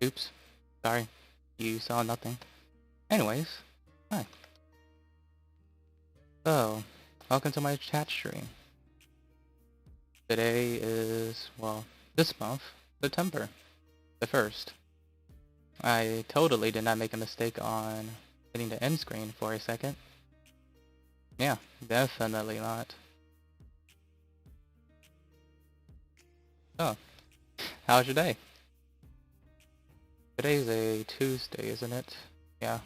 Oops. Sorry. You saw nothing. Anyways, hi. So, welcome to my chat stream. Today is, well, this month, September the 1st. I totally did not make a mistake on hitting the end screen for a second. Yeah, definitely not. Oh, how's your day? Today's a Tuesday, isn't it? Yeah.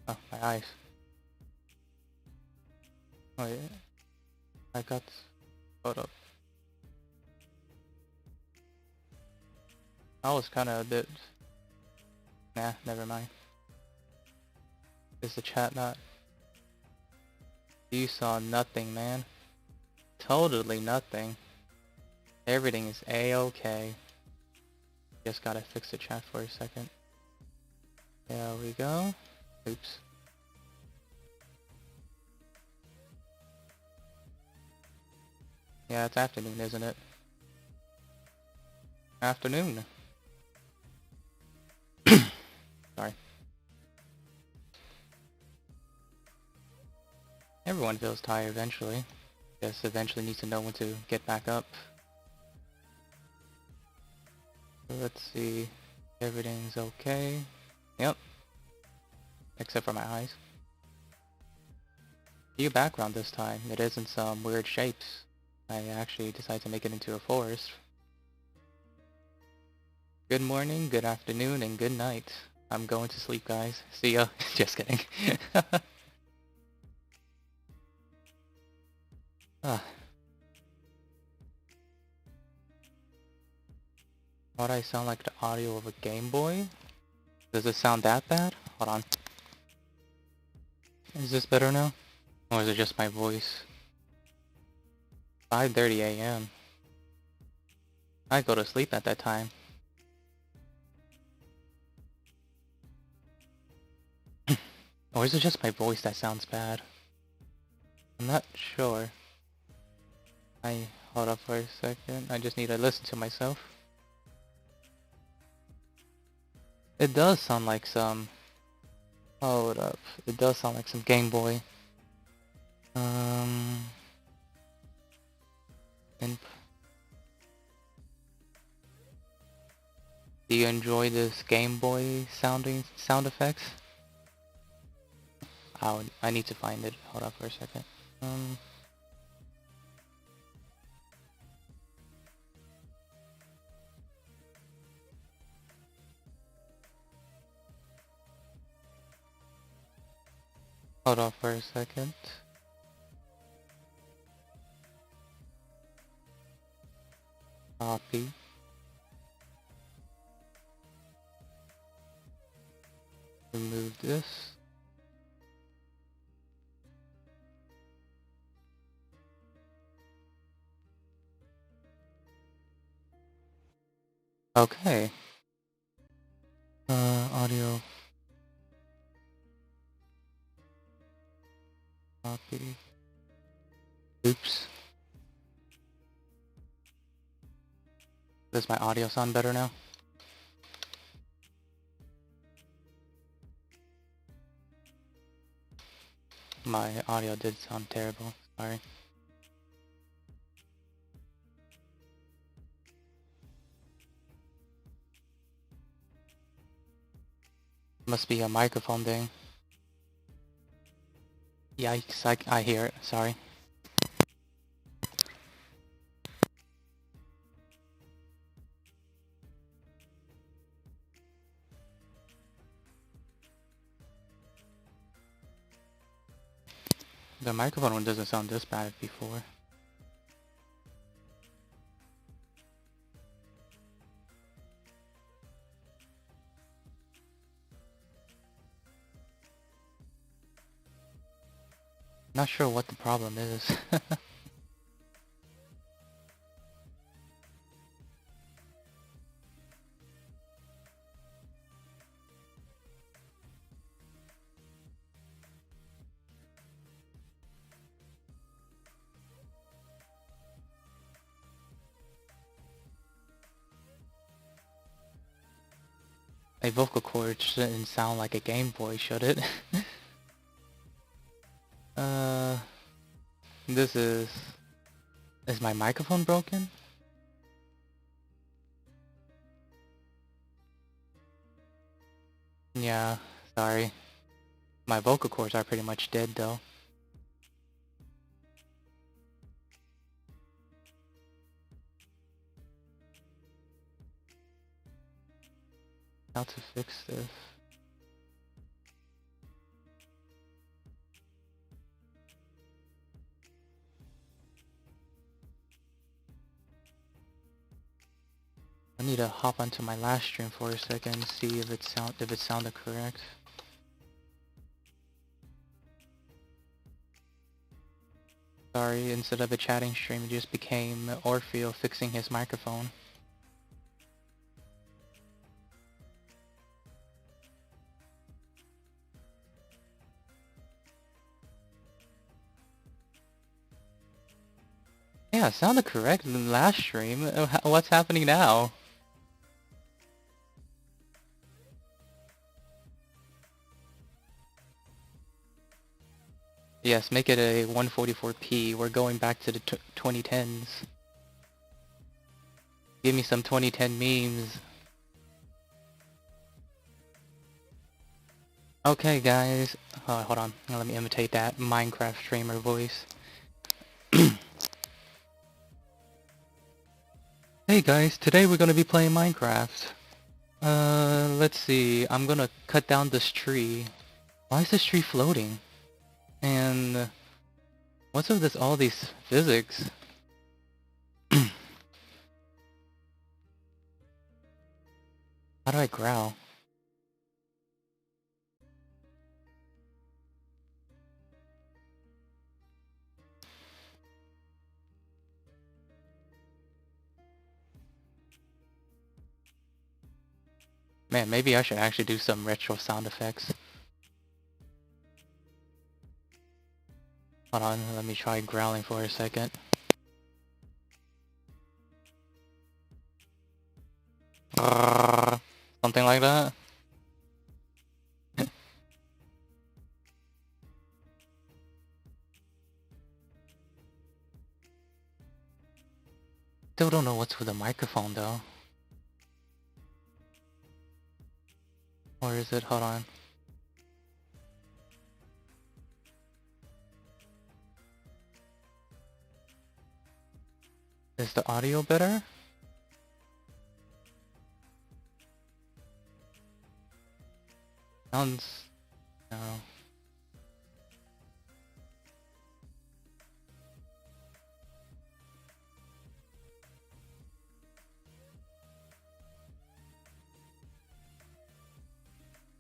Oh, my eyes. Oh yeah. I got... Hold up. I was kinda a bit... Nah, never mind. Is the chat not... You saw nothing, man. Totally nothing. Everything is a-okay. Just gotta fix the chat for a second. There we go. Oops. Yeah, it's afternoon, isn't it? Afternoon. Sorry. Everyone feels tired eventually. Just eventually needs to know when to get back up. So let's see. Everything's okay. Yep. Except for my eyes. New background this time. It isn't some weird shapes. I actually decided to make it into a forest. Good morning, good afternoon, and good night. I'm going to sleep, guys. See ya. Just kidding. Ah. Why'd I sound like the audio of a Game Boy? Does it sound that bad? Hold on. Is this better now? Or is it just my voice? 5:30 a.m. I go to sleep at that time. Or is it just my voice that sounds bad? I'm not sure. Hold up for a second. I just need to listen to myself. It does sound like some... Hold up. It does sound like some Game Boy. Do you enjoy this Game Boy sound effects? I need to find it. Hold up for a second. Hold on for a second. Copy. Remove this. Okay. Audio. Copy. Oops. Does my audio sound better now? My audio did sound terrible. Sorry. Must be a microphone thing. Yikes, I hear it. Sorry. The microphone one doesn't sound this bad before. Not sure what the problem is. A vocal cord shouldn't sound like a Game Boy, should it? uh, this is... Is my microphone broken? Yeah, sorry. My vocal cords are pretty much dead though. How to fix this? I need to hop onto my last stream for a second and see if it sounded correct. Sorry, instead of a chatting stream, it just became Orphrio fixing his microphone. Yeah, it sounded correct in the last stream. What's happening now? Yes, make it a 144p. We're going back to the 2010s. Give me some 2010 memes. Okay, guys. Hold on. Let me imitate that Minecraft streamer voice. Hey guys, today we're gonna be playing Minecraft. Let's see. I'm gonna cut down this tree. Why is this tree floating? And what's with this? All these physics? How do I growl? Man, maybe I should actually do some retro sound effects. Hold on, let me try growling for a second. Something like that. Still don't know what's with the microphone though. Or is it? Hold on. Is the audio better? Sounds... no.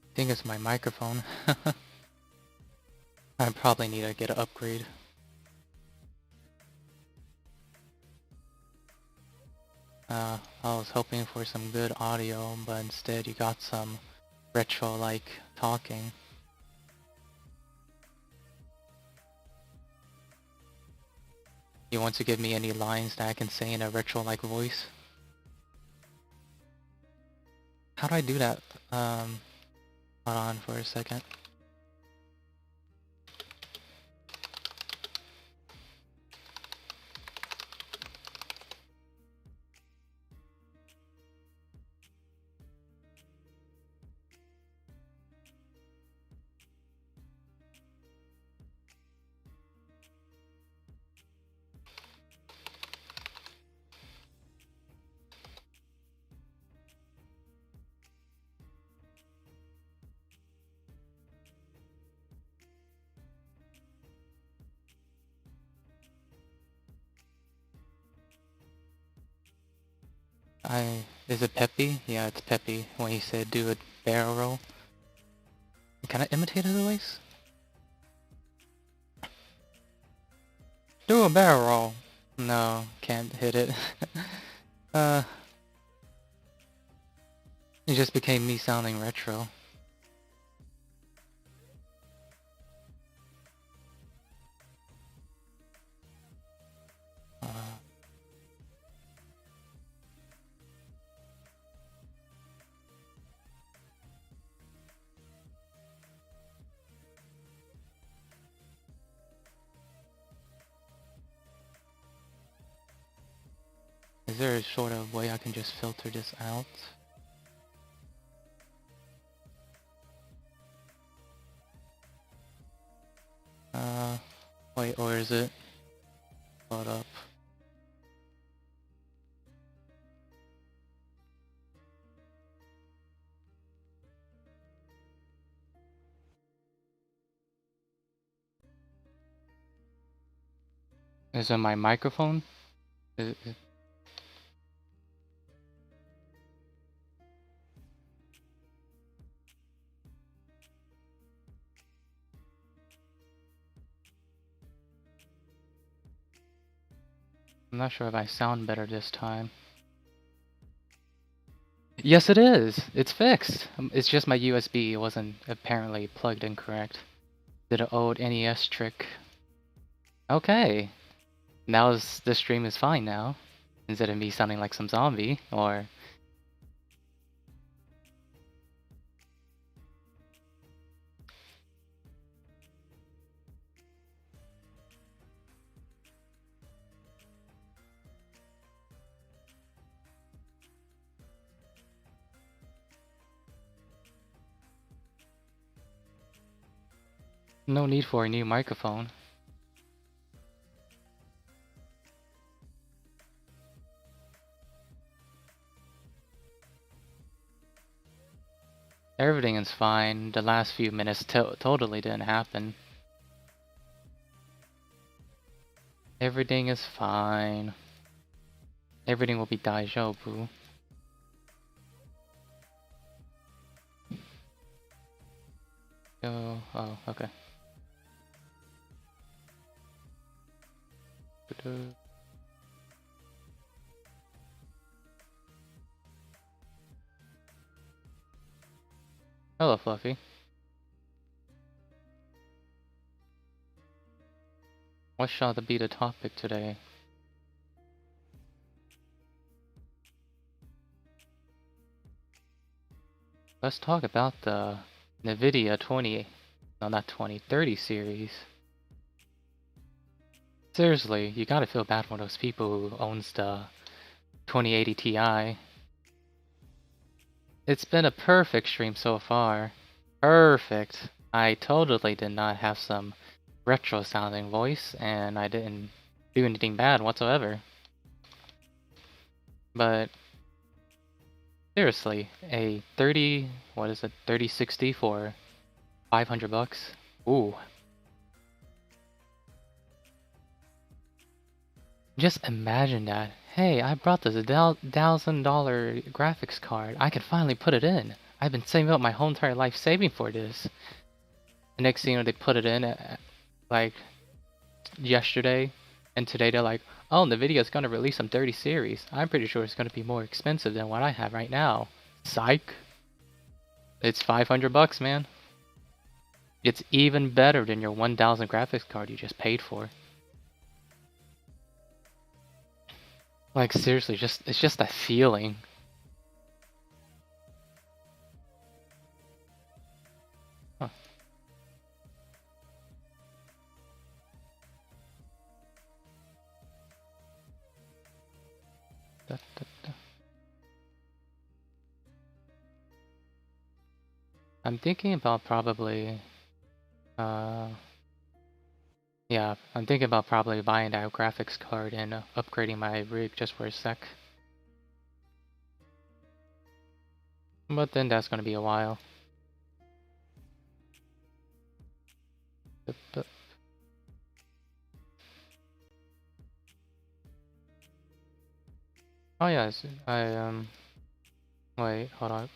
I think it's my microphone. I probably need to get an upgrade. I was hoping for some good audio, but instead you got some retro-like talking. You want to give me any lines that I can say in a retro-like voice? How do I do that? Hold on for a second. Is it Peppy? Yeah, it's Peppy when he said do a barrel roll. Can I imitate his voice? Do a barrel roll. No, can't hit it. It just became me sounding retro. there a sort of way I can just filter this out? Wait, or is it? Hold up. Is it my microphone? I'm not sure if I sound better this time. Yes, it is. It's fixed. It's just my USB wasn't apparently plugged in correct. Did an old NES trick. Okay. Now the stream is fine now. Instead of me sounding like some zombie, or... No need for a new microphone. Everything is fine. The last few minutes totally didn't happen. Everything is fine. Everything will be daijoubu. Oh, okay. Hello, Fluffy. What shall be the topic today? Let's talk about the NVIDIA 30 series. Seriously, you gotta feel bad for those people who owns the 2080 Ti. It's been a perfect stream so far. Perfect. I totally did not have some retro sounding voice, and I didn't do anything bad whatsoever. But seriously, a 3060 for 500 bucks? Ooh. Just imagine that. Hey, I brought this $1,000 graphics card. I can finally put it in. I've been saving up my whole entire life saving for this. The next thing you know, they put it in like yesterday, and today they're like, oh, NVIDIA's gonna release some 30 series. I'm pretty sure it's gonna be more expensive than what I have right now. Psych. It's 500 bucks, man. It's even better than your 1,000 graphics card you just paid for. Like seriously, it's just that feeling. Huh. I'm thinking about probably yeah, I'm thinking about probably buying that graphics card and upgrading my rig just for a sec. But then that's gonna be a while. Oh yes, wait, hold on.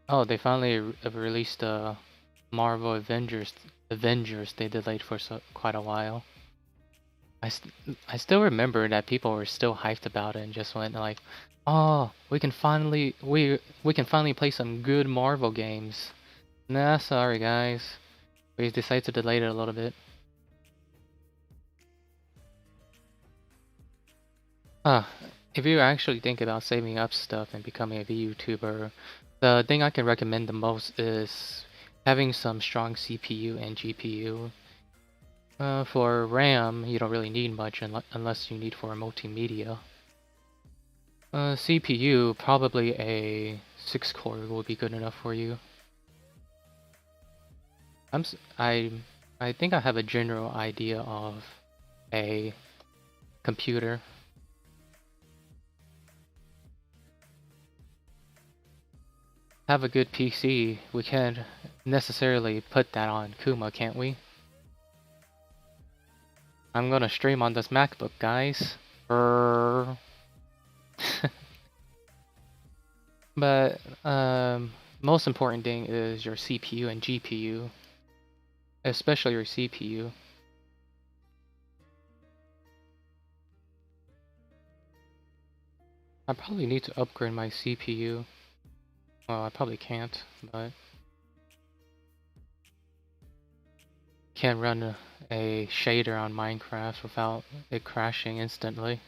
Oh, they finally released the Marvel Avengers. They delayed for quite a while. I still remember that people were still hyped about it and just went like, "Oh, we can finally play some good Marvel games." Nah, sorry guys. We decided to delay it a little bit. If you actually think about saving up stuff and becoming a VTuber, the thing I can recommend the most is having some strong CPU and GPU. For RAM, you don't really need much unless you need for multimedia. CPU, probably a 6-core will be good enough for you. I think I have a general idea of a computer. Have a good PC, we can't necessarily put that on Kuma, can't we? I'm gonna stream on this MacBook, guys. But most important thing is your CPU and GPU, especially your CPU. I probably need to upgrade my CPU. Well, I probably can't, but can't run a shader on Minecraft without it crashing instantly.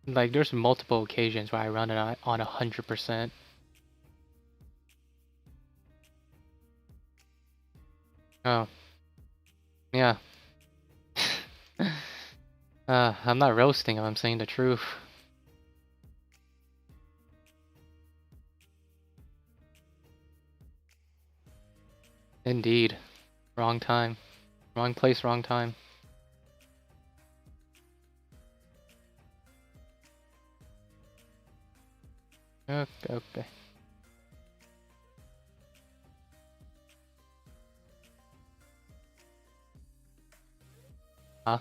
Like, there's multiple occasions where I run it on 100%. Oh. Yeah. I'm not roasting him, I'm saying the truth. Indeed. Wrong time. Wrong place, wrong time. Okay. Huh?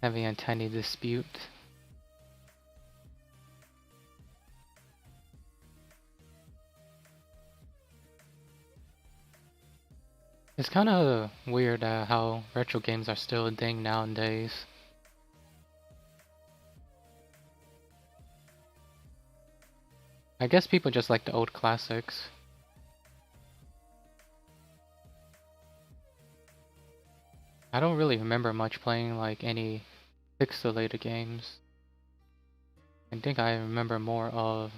Having a tiny dispute. It's kind of weird how retro games are still a thing nowadays. I guess people just like the old classics. I don't really remember much playing like any pixelated games. I think I remember more of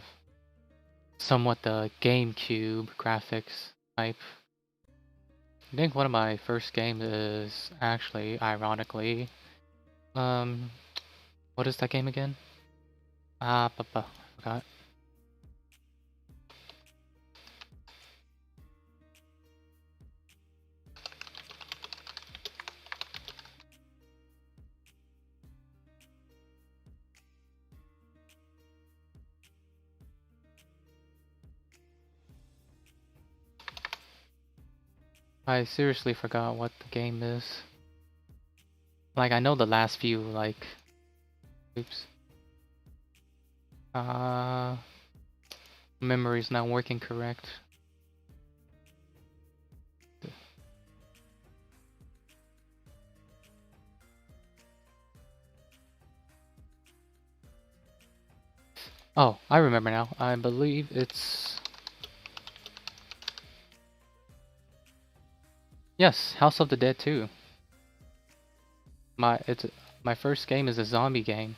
somewhat the GameCube graphics type. I think one of my first games is actually, ironically, what is that game again? Forgot. I seriously forgot what the game is. Like, I know the last few, like... Oops. Memory's not working correct. Oh, I remember now. I believe it's... Yes, House of the Dead 2. My first game is a zombie game.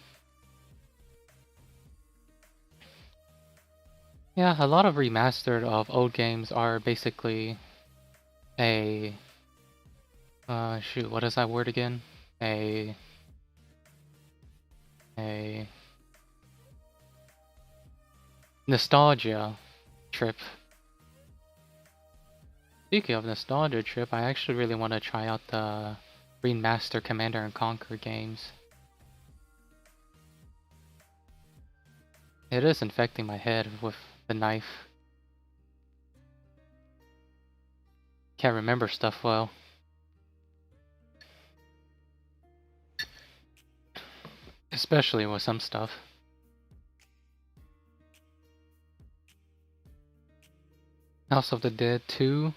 Yeah, a lot of remastered of old games are basically a... shoot, what is that word again? A nostalgia trip. Speaking of nostalgia trip, I actually really want to try out the remaster Commander and Conquer games. It is infecting my head with the knife. Can't remember stuff well. Especially with some stuff. House of the Dead 2.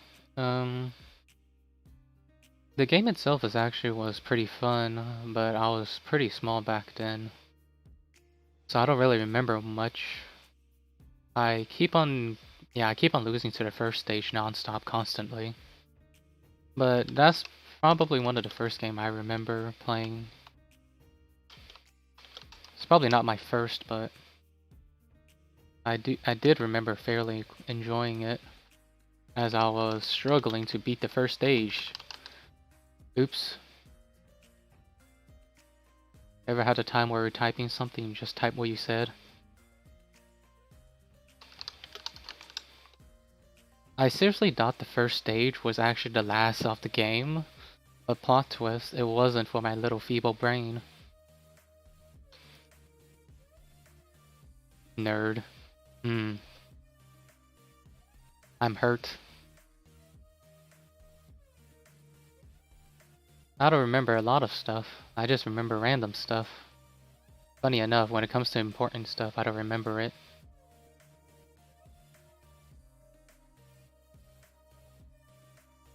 The game itself was pretty fun, but I was pretty small back then. So I don't really remember much. I keep on losing to the first stage non-stop constantly. But that's probably one of the first game I remember playing. It's probably not my first, but I did remember fairly enjoying it, as I was struggling to beat the first stage. Oops. Ever had a time where you're typing something, you just type what you said? I seriously thought the first stage was actually the last of the game, but plot twist, it wasn't for my little feeble brain. Nerd. I'm hurt. I don't remember a lot of stuff. I just remember random stuff. Funny enough, when it comes to important stuff, I don't remember it.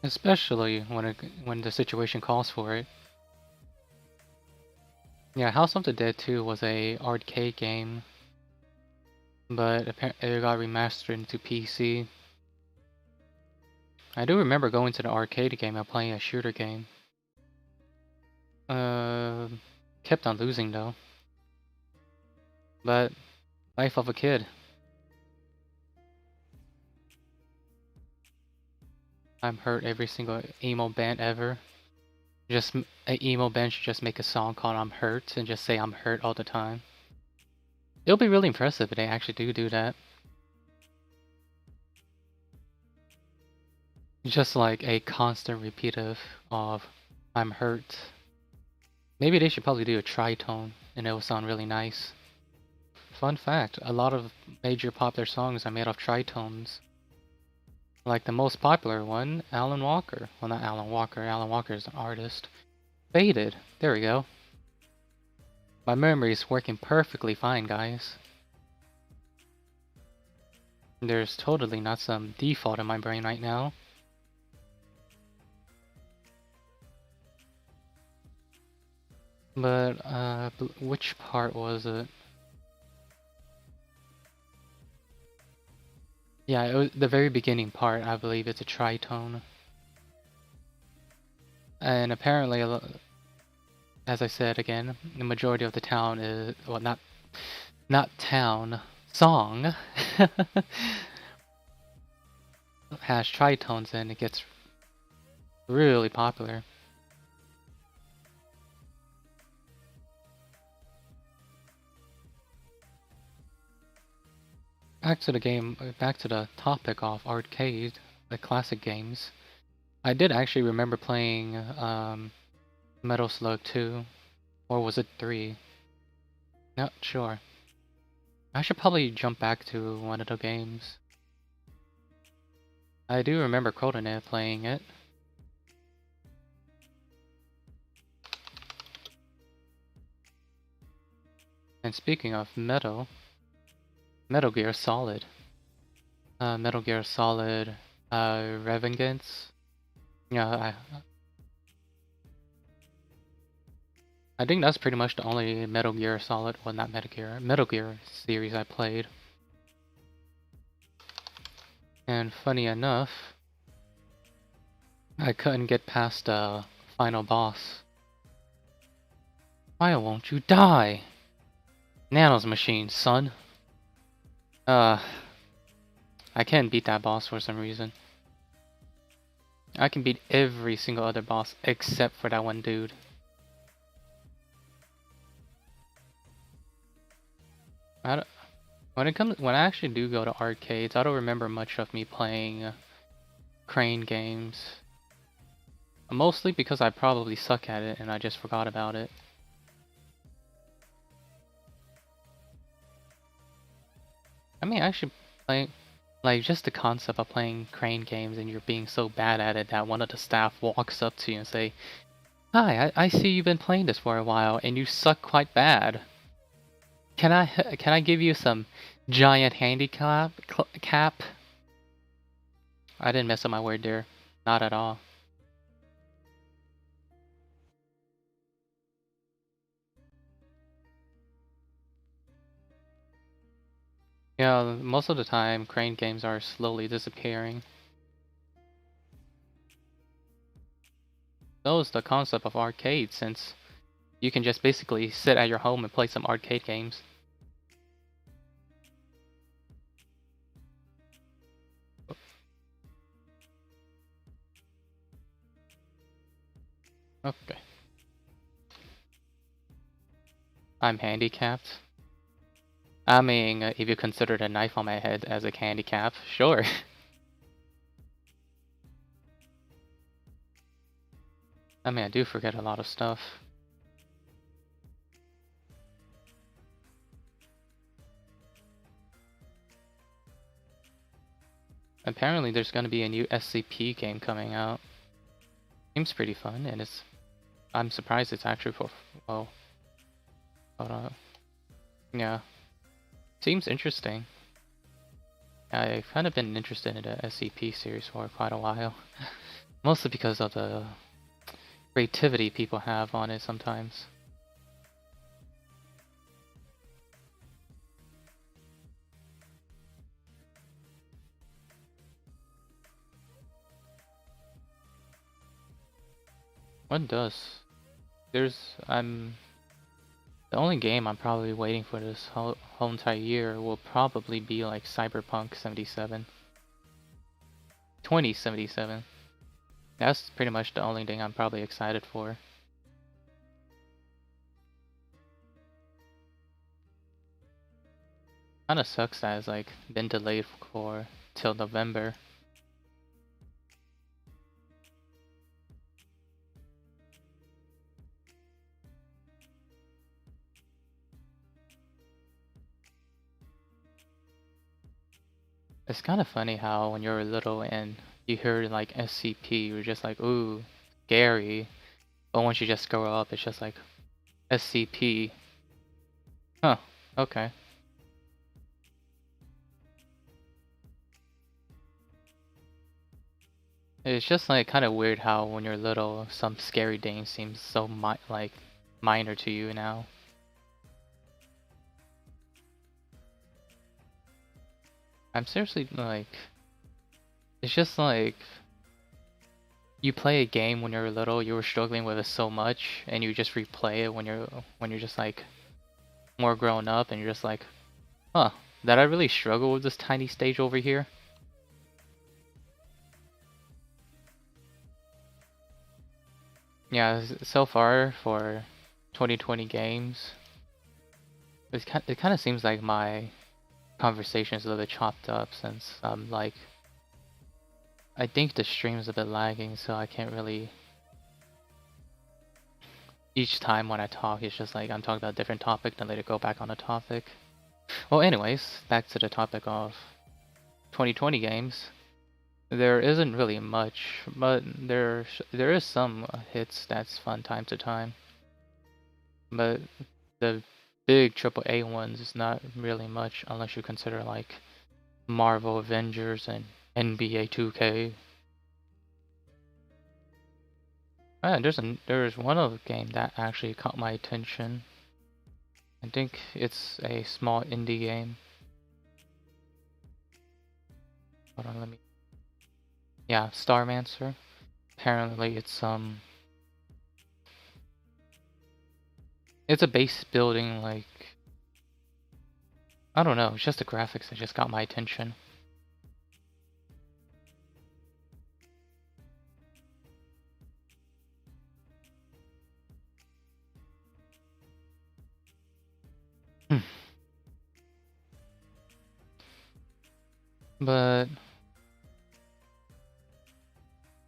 Especially when the situation calls for it. Yeah, House of the Dead 2 was a arcade game, but apparently it got remastered into PC. I do remember going to the arcade game and playing a shooter game. Kept on losing though. But life of a kid. I'm hurt every single emo band ever. Just a emo band should just make a song called I'm Hurt and just say I'm hurt all the time. It'll be really impressive if they actually do that. Just like a constant repeative of I'm hurt. Maybe they should probably do a tritone and it will sound really nice. Fun fact, a lot of major popular songs are made of tritones. Like the most popular one, Alan Walker. Well, not Alan Walker. Alan Walker is an artist. Faded. There we go. My memory is working perfectly fine, guys. There's totally not some default in my brain right now. But, which part was it? Yeah, it was the very beginning part, I believe it's a tritone. And apparently, as I said again, the majority of the town is, well, not town, song has tritones and it gets really popular. Back to the game, back to the topic of arcade, the classic games. I did actually remember playing Metal Slug 2, or was it 3? Not sure. I should probably jump back to one of the games. I do remember Crotonet playing it. And speaking of Metal Gear Solid. Metal Gear Solid Revengeance. Yeah, I think that's pretty much the only Metal Gear Solid, well not Metal Gear series I played. And funny enough, I couldn't get past the final boss. Why won't you die? Nanos machine, son. I can't beat that boss for some reason. I can beat every single other boss except for that one dude. When I actually do go to arcades, I don't remember much of me playing crane games. Mostly because I probably suck at it and I just forgot about it. I mean, I should play, like, just the concept of playing crane games and you're being so bad at it that one of the staff walks up to you and say, "Hi, I see you've been playing this for a while and you suck quite bad. Can I give you some giant handicap cap?" I didn't mess up my word there. Not at all. Yeah, most of the time, crane games are slowly disappearing. That was the concept of arcade, since you can just basically sit at your home and play some arcade games. Okay. I'm handicapped. I mean, if you consider the knife on my head as a handicap, sure. I mean, I do forget a lot of stuff. Apparently there's gonna be a new SCP game coming out. Seems pretty fun, and I'm surprised it's actually for, well, hold on. Yeah. Seems interesting. I've kind of been interested in the SCP series for quite a while. Mostly because of the creativity people have on it sometimes. What does? The only game I'm probably waiting for this whole entire year will probably be like Cyberpunk 77. 2077. That's pretty much the only thing I'm probably excited for. Kinda sucks that it's like been delayed for till November. It's kind of funny how when you're little and you hear like SCP, you're just like, ooh, scary. But once you just grow up, it's just like SCP. Huh, okay. It's just like kind of weird how when you're little, some scary thing seems so like minor to you now. I'm seriously like, it's just like you play a game when you're little, you were struggling with it so much, and you just replay it when you're just like more grown up, and you're just like, huh, did I really struggle with this tiny stage over here? Yeah, so far for 2020 games, it kind of seems like my conversation is a little bit chopped up since like I think the stream is a bit lagging, so I can't really. Each time when I talk, it's just like I'm talking about a different topic, then later go back on the topic. Well, anyways, back to the topic of 2020 games. There isn't really much, but there is some hits that's fun time to time. But the big AAA ones is not really much unless you consider like Marvel Avengers and NBA 2K. There's one other game that actually caught my attention. I think it's a small indie game. Hold on, let me. Yeah, Starmancer. Apparently, it's a base building like I don't know. It's just the graphics that just got my attention. But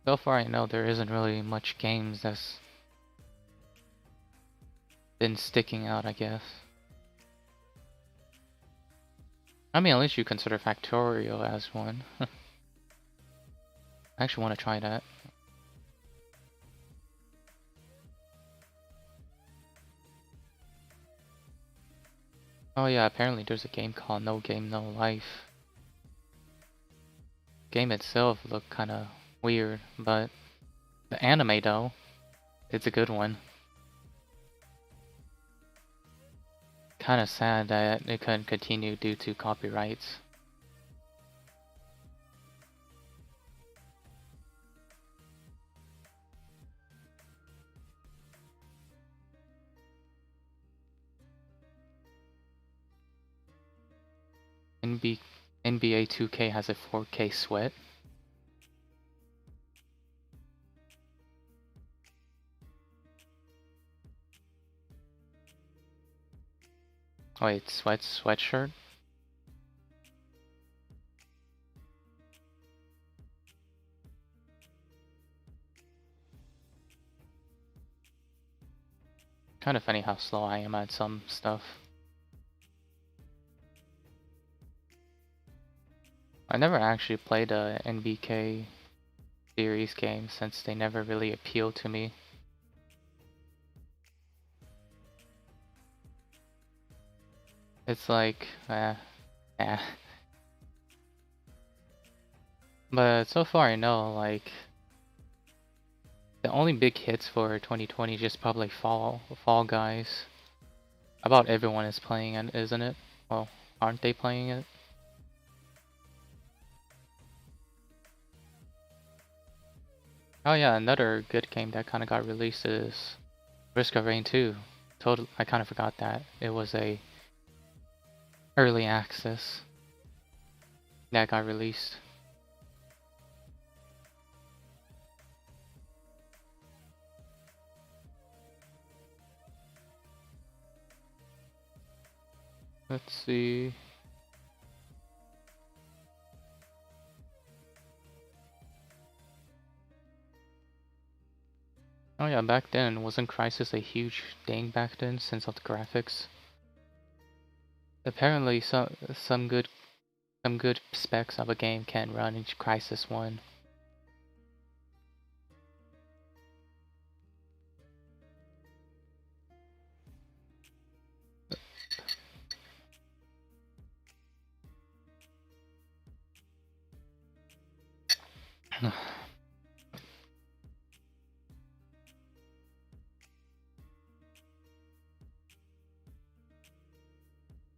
so far, I know there isn't really much games that's been sticking out, I guess. I mean, at least you consider Factorio as one. I actually want to try that. Oh yeah, apparently there's a game called No Game No Life. Game itself looked kind of weird, but the anime though, it's a good one. Kind of sad that it couldn't continue due to copyrights. NBA 2K has a 4K sweat. Wait, sweatshirt? Kind of funny how slow I am at some stuff. I never actually played a NBK series game since they never really appealed to me. It's like, eh. But so far I know, like, the only big hits for 2020 is just probably Fall Guys. About everyone is playing it, isn't it? Well, aren't they playing it? Oh yeah, another good game that kind of got released is Risk of Rain 2. I kind of forgot that it was a early access that got released. Let's see. Oh yeah, back then, wasn't Crysis a huge thing back then since of the graphics? Apparently some good specs of a game can run in Crysis 1.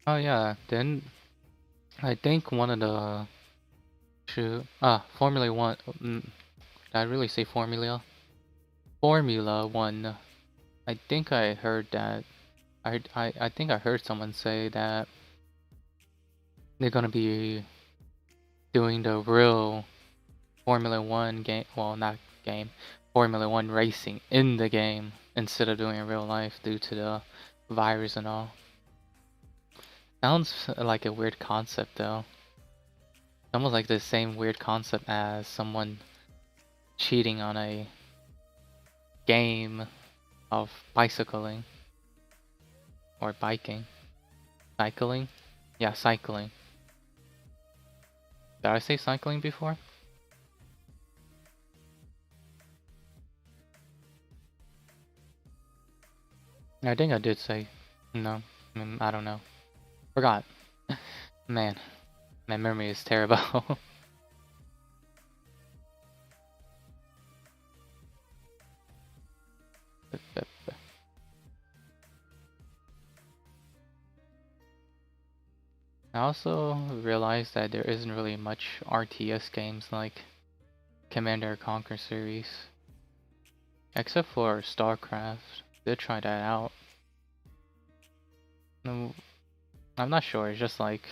Oh yeah, then I think one of the Formula One. Did I really say Formula? Formula One. I think I heard that. I think I heard someone say that they're gonna be doing the real Formula One game. Well, not game. Formula One racing in the game instead of doing it in real life due to the virus and all. Sounds like a weird concept though. Almost like the same weird concept as someone cheating on a game of bicycling or biking. Cycling? Yeah, cycling. Did I say cycling before? I think I did say no. I don't know. Forgot. Man, my memory is terrible. I also realized that there isn't really much RTS games like Commander & Conquer series. Except for StarCraft. Did try that out. No, I'm not sure, it's just like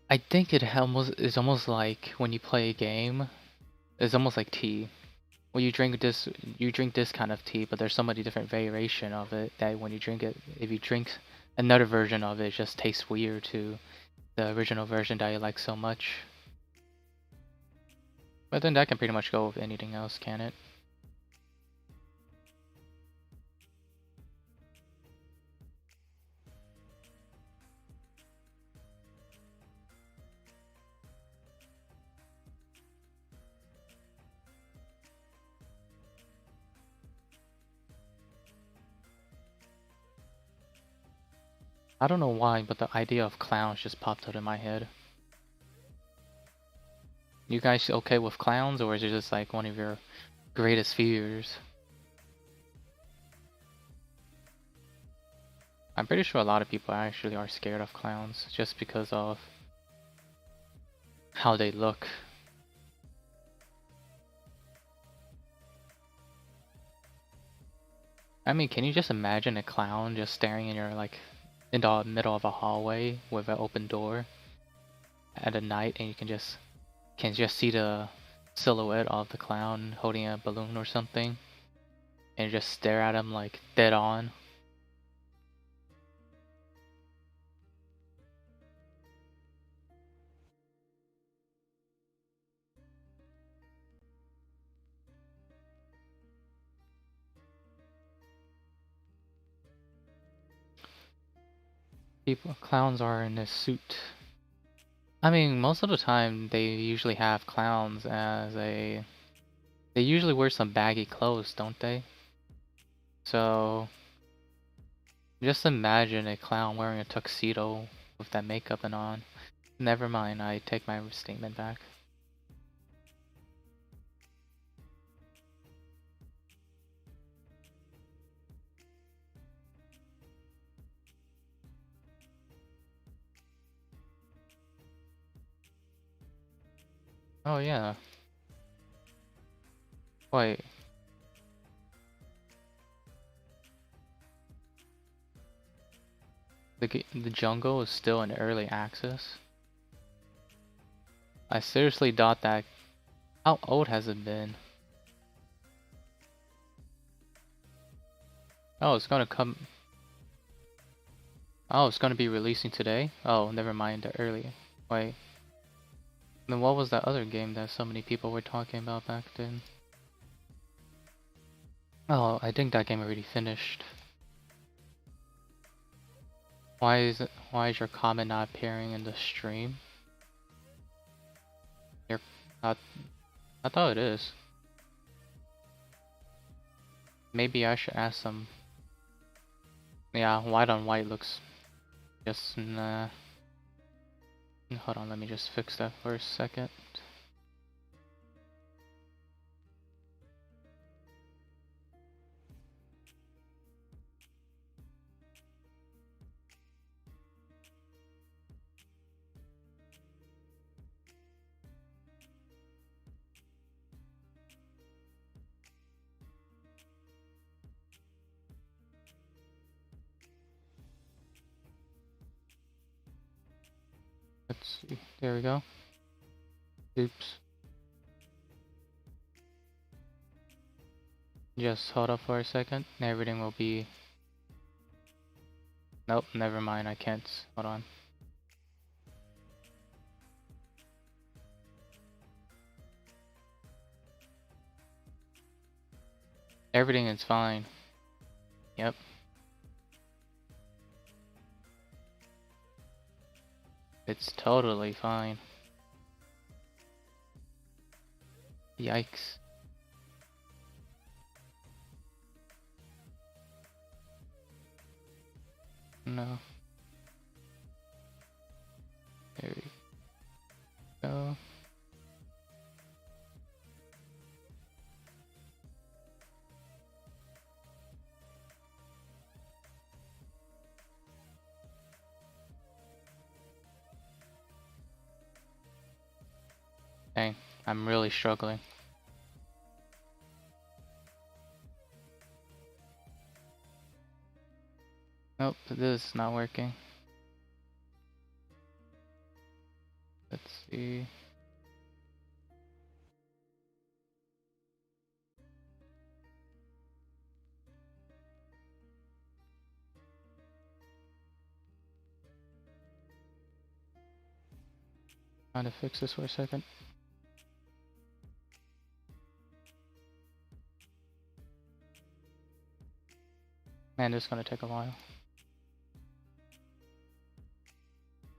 I think it's almost like when you play a game, it's almost like tea. When you drink this kind of tea, but there's so many different variation of it that when you drink it, if you drink another version of it, it just tastes weird to the original version that you like so much. But then that can pretty much go with anything else, can it? I don't know why, but the idea of clowns just popped out in my head. You guys okay with clowns, or is it just like one of your greatest fears? I'm pretty sure a lot of people actually are scared of clowns just because of how they look. I mean, can you just imagine a clown just staring in your in the middle of a hallway with an open door at a night, and you can just see the silhouette of the clown holding a balloon or something, and just stare at him like dead on. Clowns are in this suit. I mean, most of the time they usually have clowns as a... They usually wear some baggy clothes, don't they? So just imagine a clown wearing a tuxedo with that makeup and on. Never mind, I take my statement back. Oh yeah. Wait. The jungle is still in early access? I seriously thought that... How old has it been? Oh, it's gonna come... Oh, it's gonna be releasing today? Oh, never mind, the early... Wait. Then what was that other game that so many people were talking about back then? Oh, I think that game already finished. Why is your comment not appearing in the stream? Your... I thought it is. Maybe I should ask some... Yeah, white on white looks just... Nah. Hold on, let me just fix that for a second. Let's see. There we go. Oops. Just hold up for a second. Everything will be... Nope, never mind. I can't. Hold on. Everything is fine. Yep. It's totally fine. Yikes. No. There we go. Dang, I'm really struggling. Nope, this is not working. Let's see. Trying to fix this for a second. Man, this is gonna take a while.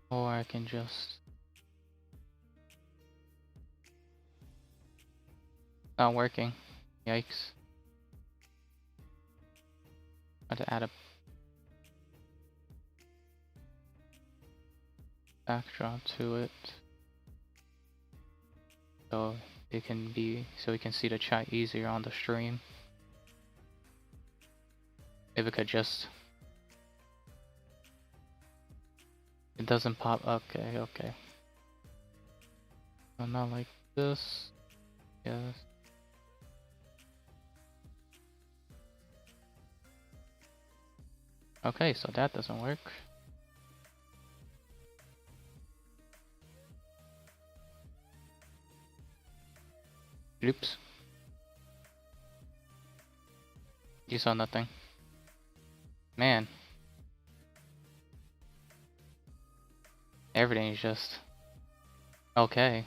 Or I can just... Not working. Yikes. I have to add a backdrop to it. So it can be... So we can see the chat easier on the stream. If it could just... It doesn't pop. Okay, okay. So not like this. Yes. Okay, so that doesn't work. Oops. You saw nothing. Man. Everything is just... Okay.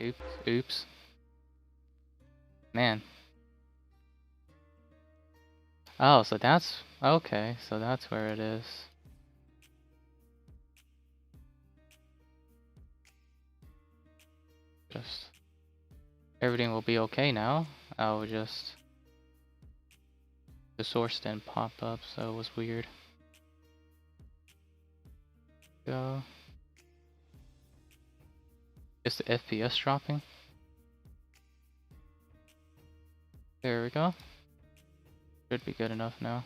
Oops. Oops. Man. Oh, so that's... Okay, so that's where it is. Just... Everything will be okay now. I'll just... The source didn't pop up, so it was weird. Go. Just the FPS dropping. There we go. Should be good enough now.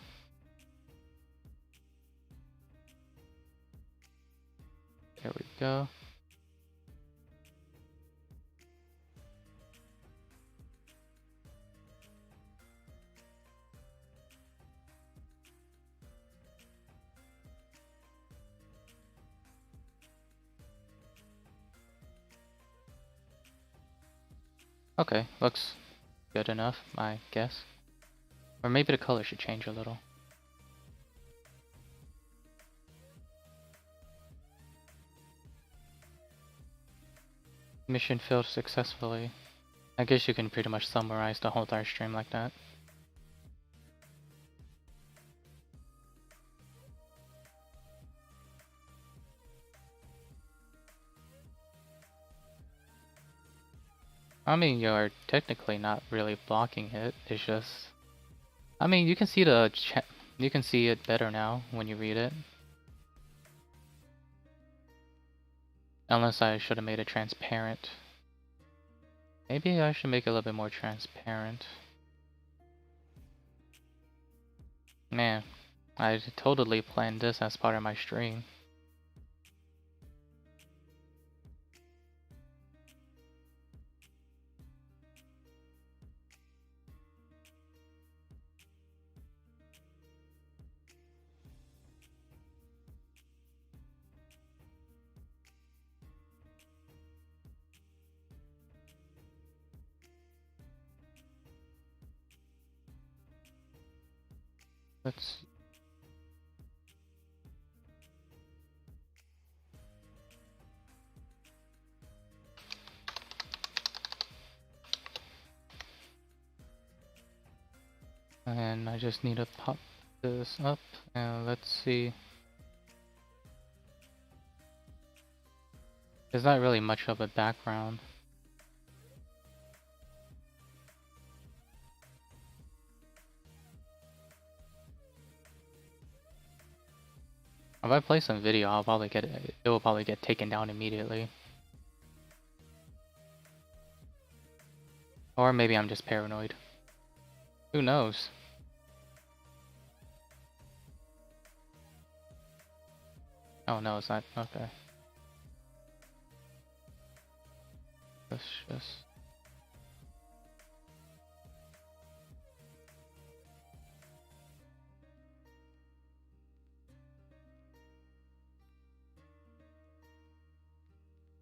There we go. Okay, looks good enough, I guess. Or maybe the color should change a little. Mission failed successfully. I guess you can pretty much summarize the whole entire stream like that. I mean, you're technically not really blocking it. It's just... I mean, you can see you can see it better now when you read it. Unless I should have made it transparent. Maybe I should make it a little bit more transparent. Man, I totally planned this as part of my stream. Let's see. And I just need to pop this up and let's see. There's not really much of a background. If I play some video, I'll probably get it will probably get taken down immediately. Or maybe I'm just paranoid. Who knows? Oh no, it's not. Okay. Let's just...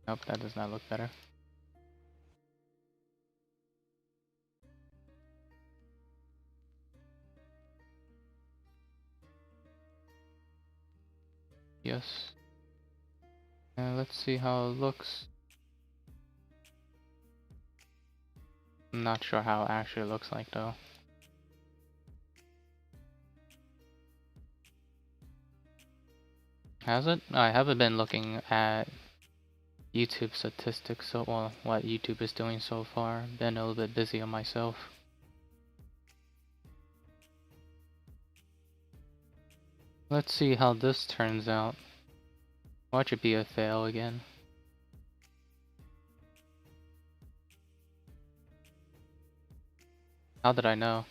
Nope, that does not look better. Yes. And let's see how it looks. I'm not sure how it actually looks like though. Has it? I haven't been looking at YouTube statistics, so well, what YouTube is doing so far. Been a little bit busy on myself. Let's see how this turns out. Watch it be a fail again. How did I know?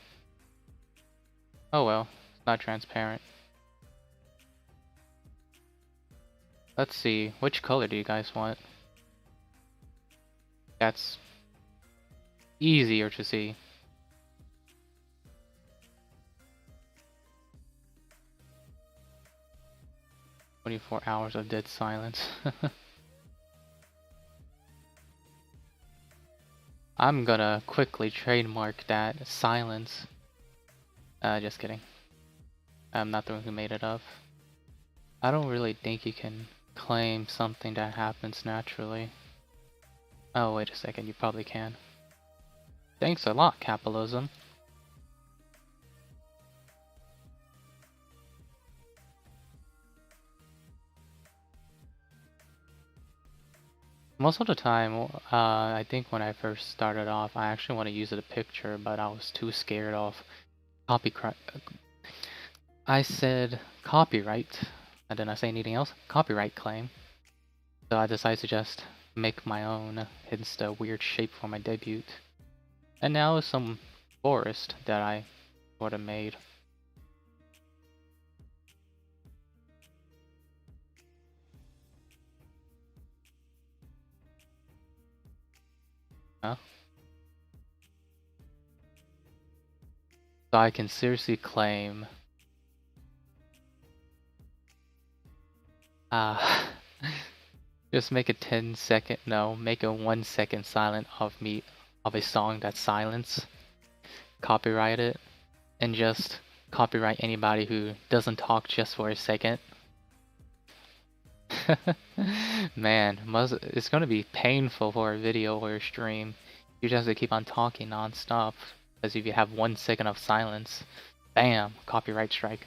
Oh well, it's not transparent. Let's see, which color do you guys want? That's easier to see. "24 hours of dead silence." I'm gonna quickly trademark that silence. Just kidding. I'm not the one who made it up. I don't really think you can claim something that happens naturally. Oh, wait a second, you probably can. Thanks a lot, capitalism. Most of the time, I think when I first started off, I actually want to use a picture, but I was too scared of copyright. I said copyright. I didn't say anything else. Copyright claim. So I decided to just make my own, hence the weird shape for my debut. And now it's some forest that I sort of made. Huh? So I can seriously claim just make a 10-second, no, make a 1-second silent of a song that's silence, copyright it, and just copyright anybody who doesn't talk just for a second. Man, it's gonna be painful for a video or a stream. You just have to keep on talking non-stop, because if you have 1 second of silence, bam, copyright strike.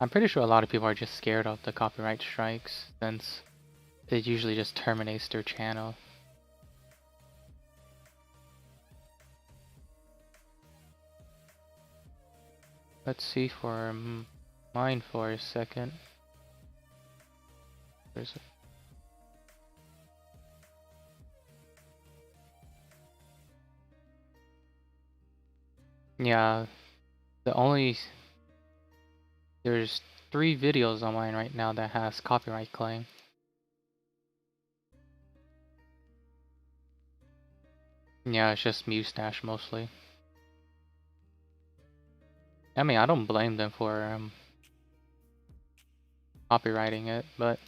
I'm pretty sure a lot of people are just scared of the copyright strikes, since it usually just terminates their channel. Let's see for mine for a second. There's yeah, there's 3 videos on mine right now that has copyright claim. Yeah, it's just mustache mostly. I mean, I don't blame them for copywriting it, but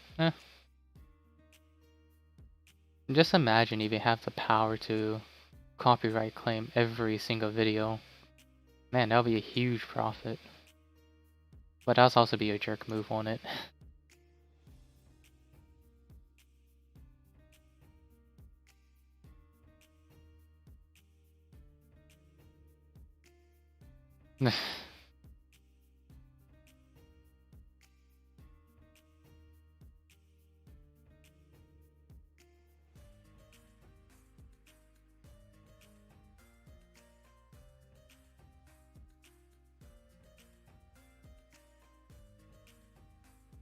just imagine if you have the power to copyright claim every single video. Man, that would be a huge profit. But that'll also be a jerk move on it.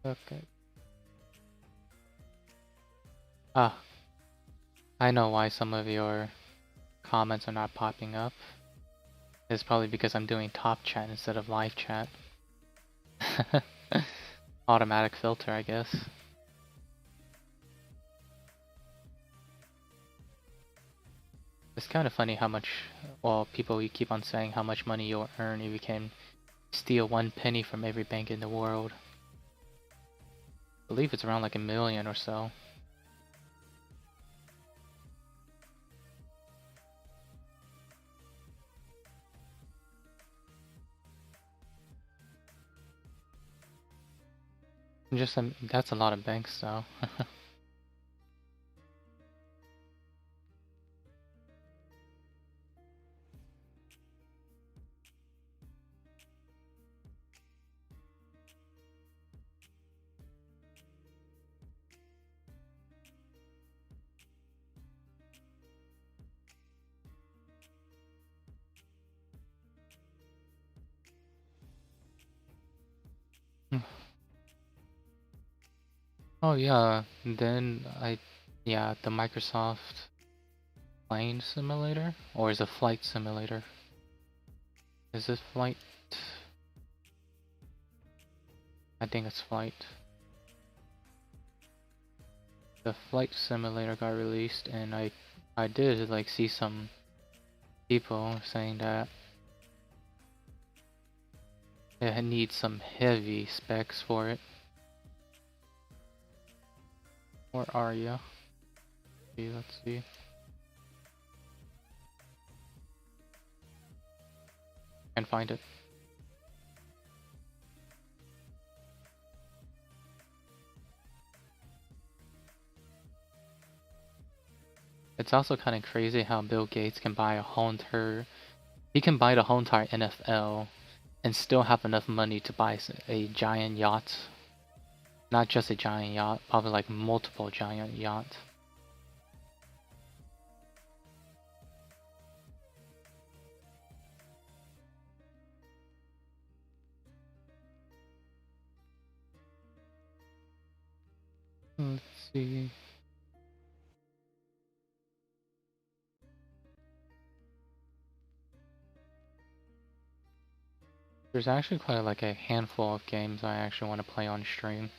Okay. Ah, I know why some of your comments are not popping up. It's probably because I'm doing top chat instead of live chat. Automatic filter, I guess. It's kind of funny how much, well, people keep on saying how much money you'll earn if you can steal 1 penny from every bank in the world. I believe it's around like $1 million or so. Just that's a lot of banks though. Oh yeah, then yeah, the Microsoft plane simulator? Or is it flight simulator? Is it flight? I think it's flight. The flight simulator got released and I did like see some people saying that it needs some heavy specs for it. Where are you? Let's see. Can't find it. It's also kind of crazy how Bill Gates can buy a whole entire, he can buy the whole entire NFL and still have enough money to buy a giant yacht. Not just a giant yacht, probably like multiple giant yachts. Let's see. There's actually quite like a handful of games I actually want to play on stream.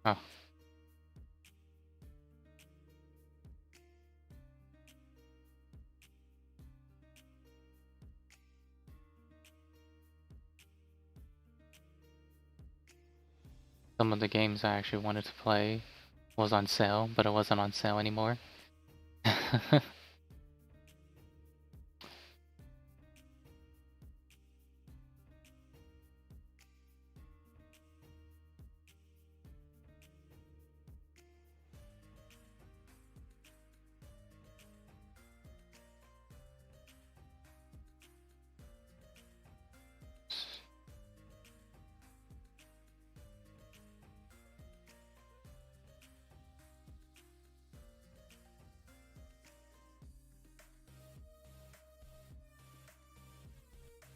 Oh. Some of the games I actually wanted to play was on sale, but it wasn't on sale anymore.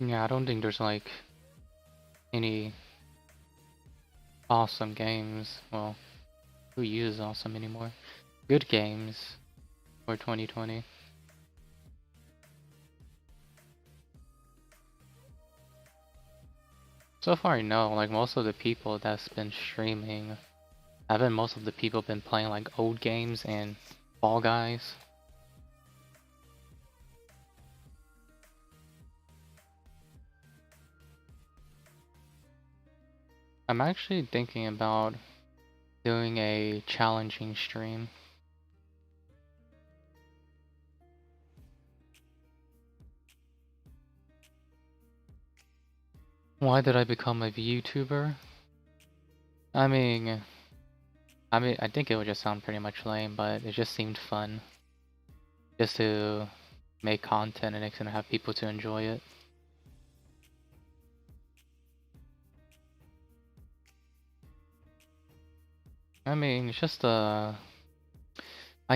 Yeah, I don't think there's like any awesome games. Well, who uses awesome anymore? Good games for 2020. So far, no. Like most of the people that's been streaming, haven't most of the people been playing like old games and Fall Guys? I'm actually thinking about doing a challenging stream. Why did I become a VTuber? I mean, I think it would just sound pretty much lame, but it just seemed fun. Just to make content and it's gonna have people to enjoy it. I mean, it's just I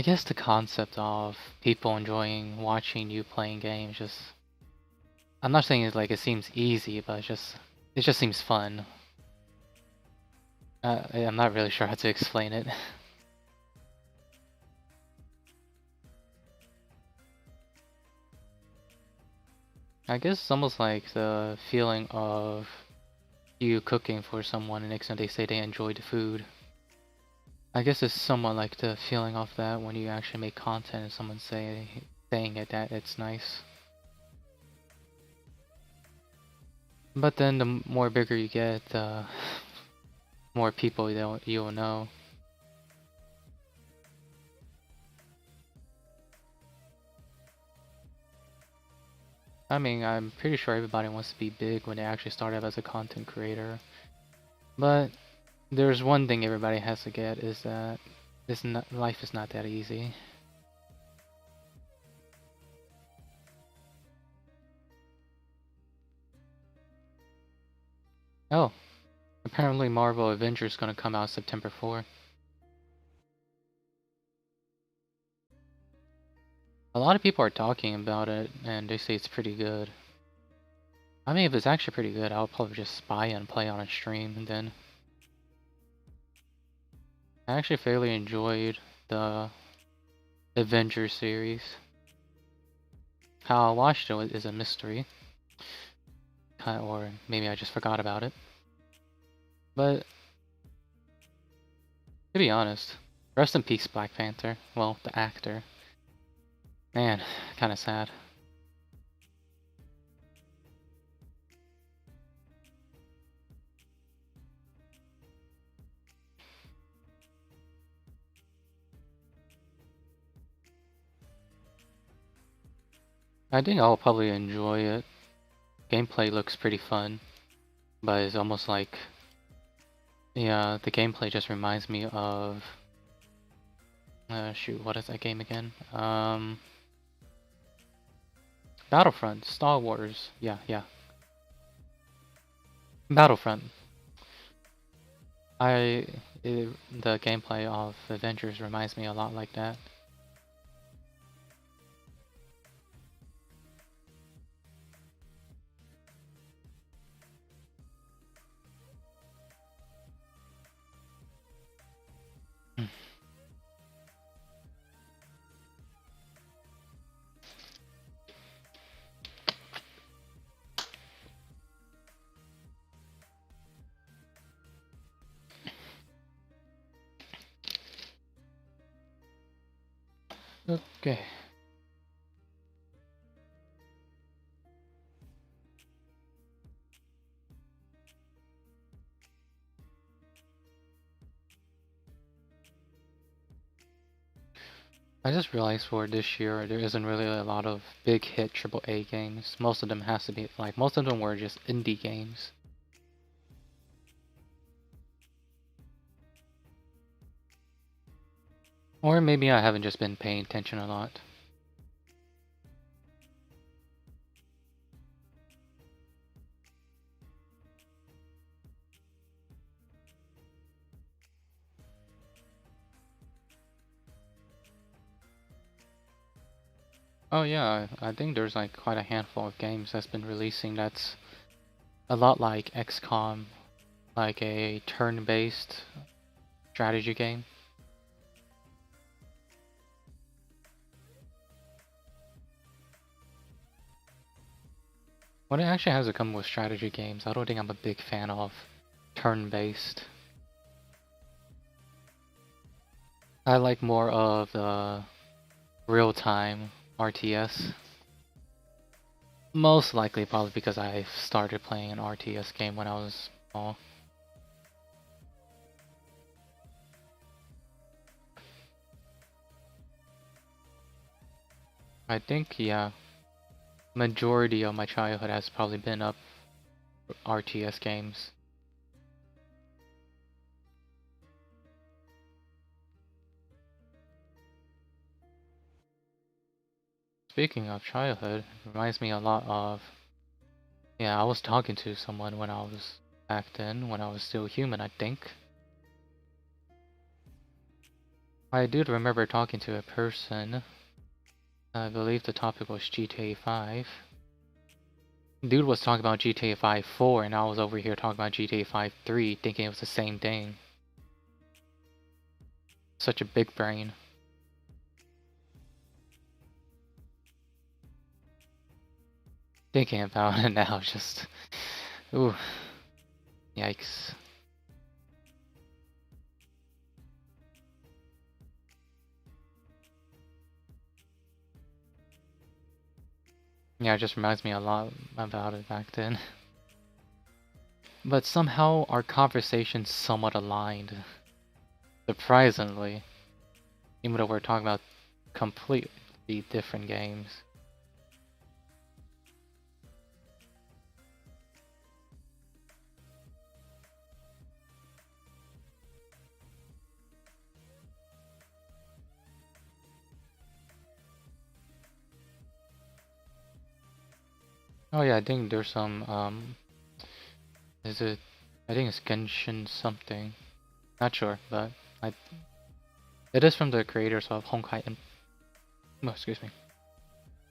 guess the concept of people enjoying watching you playing games just, I'm not saying it's like it seems easy, but it just seems fun. I'm not really sure how to explain it. I guess it's almost like the feeling of you cooking for someone and next time they say they enjoyed the food. I guess it's somewhat like the feeling of that when you actually make content and someone saying it that it's nice. But then the more bigger you get, the more people you'll know. I mean, I'm pretty sure everybody wants to be big when they actually start out as a content creator. But there's one thing everybody has to get is that life is not that easy. Oh, apparently Marvel Avengers is gonna come out September 4th. A lot of people are talking about it and they say it's pretty good. I mean, if it's actually pretty good, I'll probably just buy it and play on a stream and then. I actually fairly enjoyed the Avengers series. How I watched it is a mystery. Or maybe I just forgot about it. But to be honest, rest in peace Black Panther. Well, the actor. Man, kinda sad. I think I'll probably enjoy it. Gameplay looks pretty fun, but it's almost like Yeah, the gameplay just reminds me of shoot, what is that game again? Battlefront, Star Wars. Yeah, yeah. Battlefront. The gameplay of Avengers reminds me a lot like that. Okay. I just realized for this year there isn't really a lot of big hit AAA games. Most of them has to be like most of them were just indie games. Or maybe I haven't just been paying attention a lot. Oh yeah, I think there's like quite a handful of games that's been releasing that's a lot like XCOM, like a turn-based strategy game. When it actually has to come with strategy games, I don't think I'm a big fan of turn-based. I like more of the real-time RTS. Most likely probably because I started playing an RTS game when I was small. I think, yeah, majority of my childhood has probably been up RTS games. Speaking of childhood, it reminds me a lot of, yeah, I was talking to someone when I was back then, when I was still human, I think. I do remember talking to a person. I believe the topic was GTA 5. Dude was talking about GTA 5 4 and I was over here talking about GTA 5 3 thinking it was the same thing. Such a big brain. Thinking about it now, just... Ooh. Yikes. Yeah, it just reminds me a lot about it back then. But somehow our conversations somewhat aligned. Surprisingly. Even though we're talking about completely different games. Oh yeah, I think there's some, is it, I think it's Genshin something. Not sure, but it is from the creators of Honkai oh, excuse me.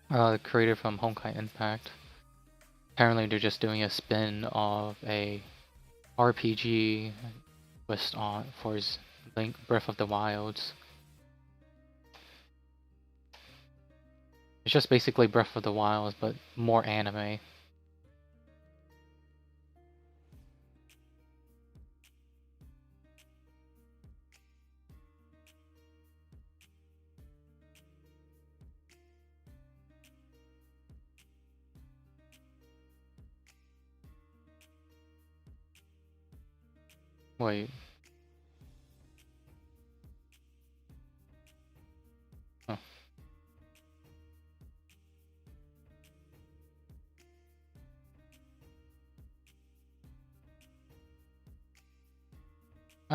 The creator from Honkai Impact. Apparently they're just doing a spin of a RPG twist on for his Link Breath of the Wilds. It's just basically Breath of the Wilds, but more anime. Wait. Huh.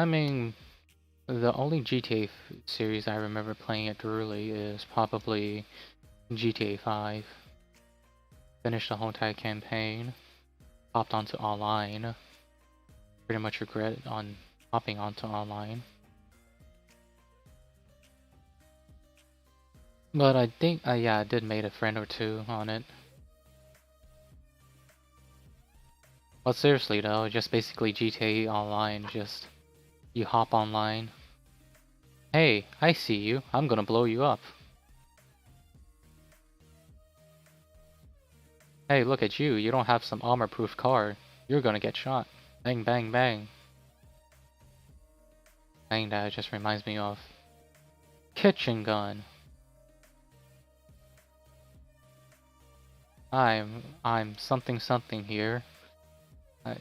I mean, the only GTA series I remember playing it thoroughly is probably GTA 5. Finished the whole entire campaign, hopped onto online. Pretty much regret on hopping onto online. But I think, yeah, I did made a friend or two on it. But seriously though, just basically GTA Online, just you hop online. Hey, I see you. I'm gonna blow you up. Hey, look at you. You don't have some armor-proof car. You're gonna get shot. Bang, bang, bang. Saying that just reminds me of kitchen gun. I'm something something here.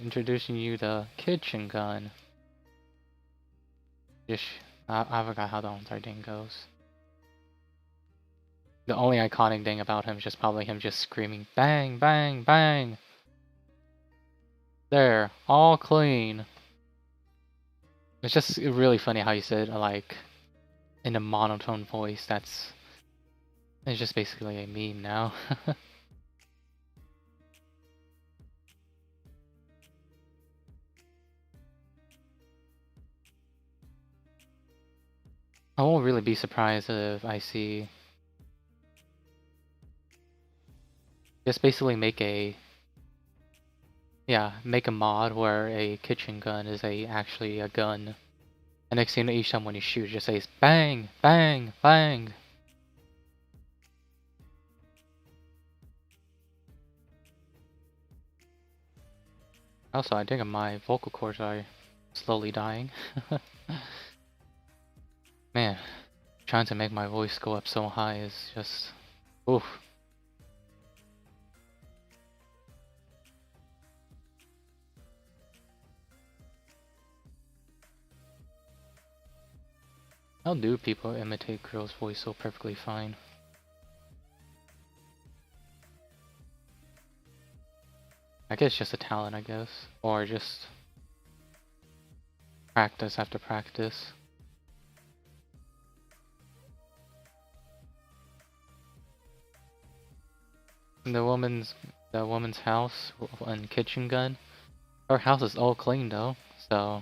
Introducing you to kitchen gun. Just, I forgot how the entire thing goes. The only iconic thing about him is just probably him just screaming, bang, bang, bang. There, all clean. It's just really funny how you said like in a monotone voice. It's just basically a meme now. I won't really be surprised if I see just basically make a mod where a kitchen gun is actually a gun. And next thing you know, each time when you shoot, it just says bang, bang, bang. Also, I think my vocal cords are slowly dying. Man, trying to make my voice go up so high is just, oof. How do people imitate girls' voice so perfectly fine? I guess just a talent, I guess. Or just practice after practice. The woman's house and kitchen gun. Her house is all clean though, so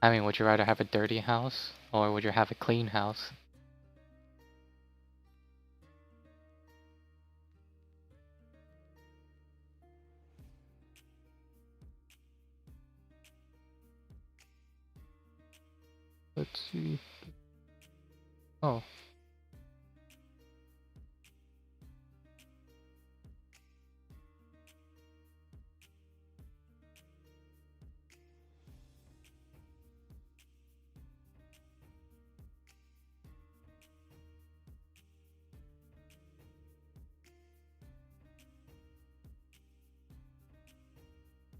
I mean, would you rather have a dirty house or would you have a clean house? Let's see. Oh.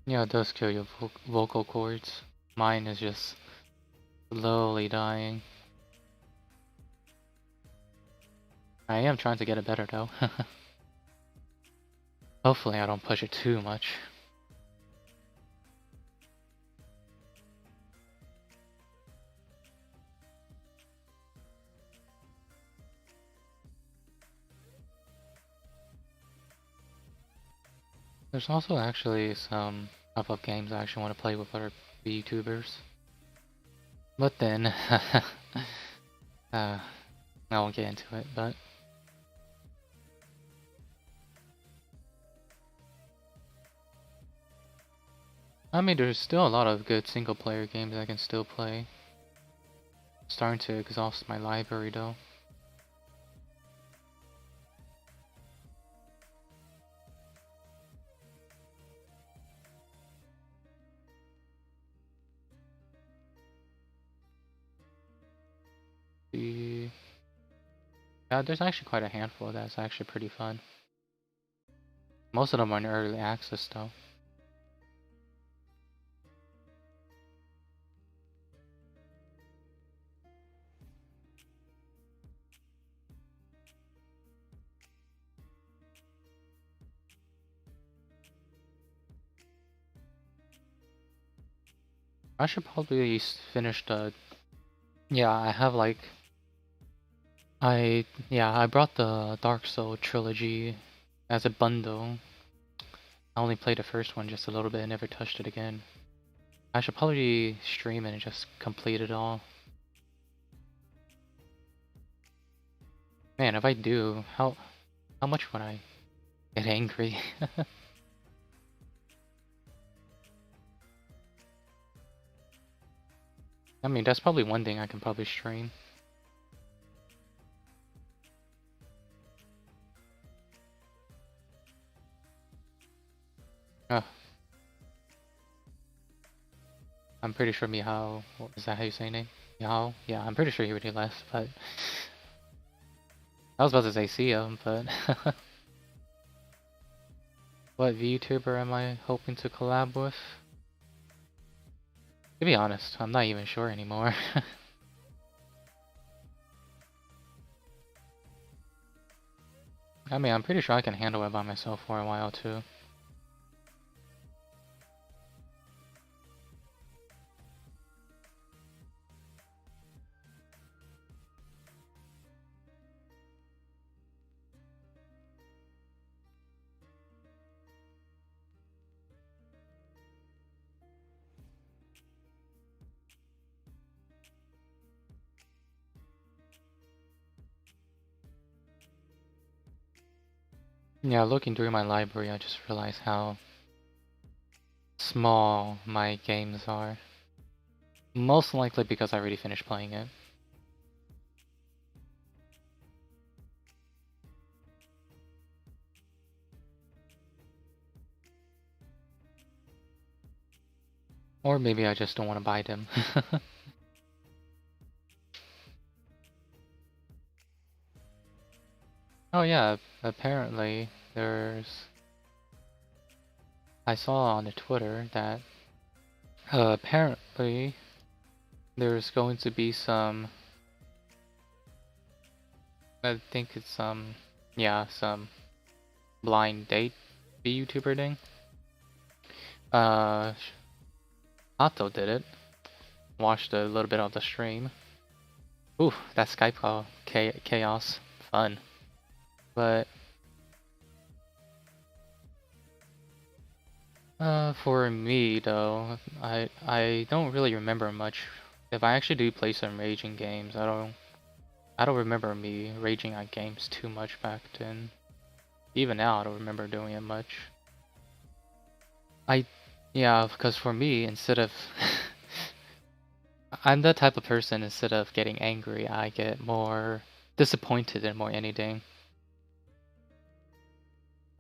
Yeah, it does kill your vocal cords. Mine is just slowly dying. I am trying to get it better though. Hopefully I don't push it too much. There's also actually some couple of games I actually want to play with other VTubers. But then, I won't get into it, but I mean, there's still a lot of good single player games I can still play. Starting to exhaust my library though. Yeah, there's actually quite a handful that's actually pretty fun. Most of them are in early access though. I should probably finish the... Yeah, I have like... I brought the Dark Soul trilogy as a bundle. I only played the first one just a little bit and never touched it again. I should probably stream it and just complete it all. Man, if I do, how much would I get angry? I mean, that's probably one thing I can probably stream. Ugh. I'm pretty sure Mihao, is that how you say your name? Mihao? Yeah, I'm pretty sure he already left, but... I was about to say see him, but... What VTuber am I hoping to collab with? To be honest, I'm not even sure anymore. I mean, I'm pretty sure I can handle it by myself for a while too. Yeah, looking through my library, I just realized how small my games are. Most likely because I already finished playing it. Or maybe I just don't want to buy them. Oh yeah, apparently there's... I saw on the Twitter that apparently there's going to be some... I think it's yeah, some blind date VTuber thing. Otto did it. Watched a little bit of the stream. Ooh, that Skype call, chaos, fun. But for me though, I don't really remember much. If I actually do play some raging games, I don't remember me raging at games too much back then. Even now, I don't remember doing it much. Yeah, because for me, instead of I'm the type of person, instead of getting angry, I get more disappointed in more anything.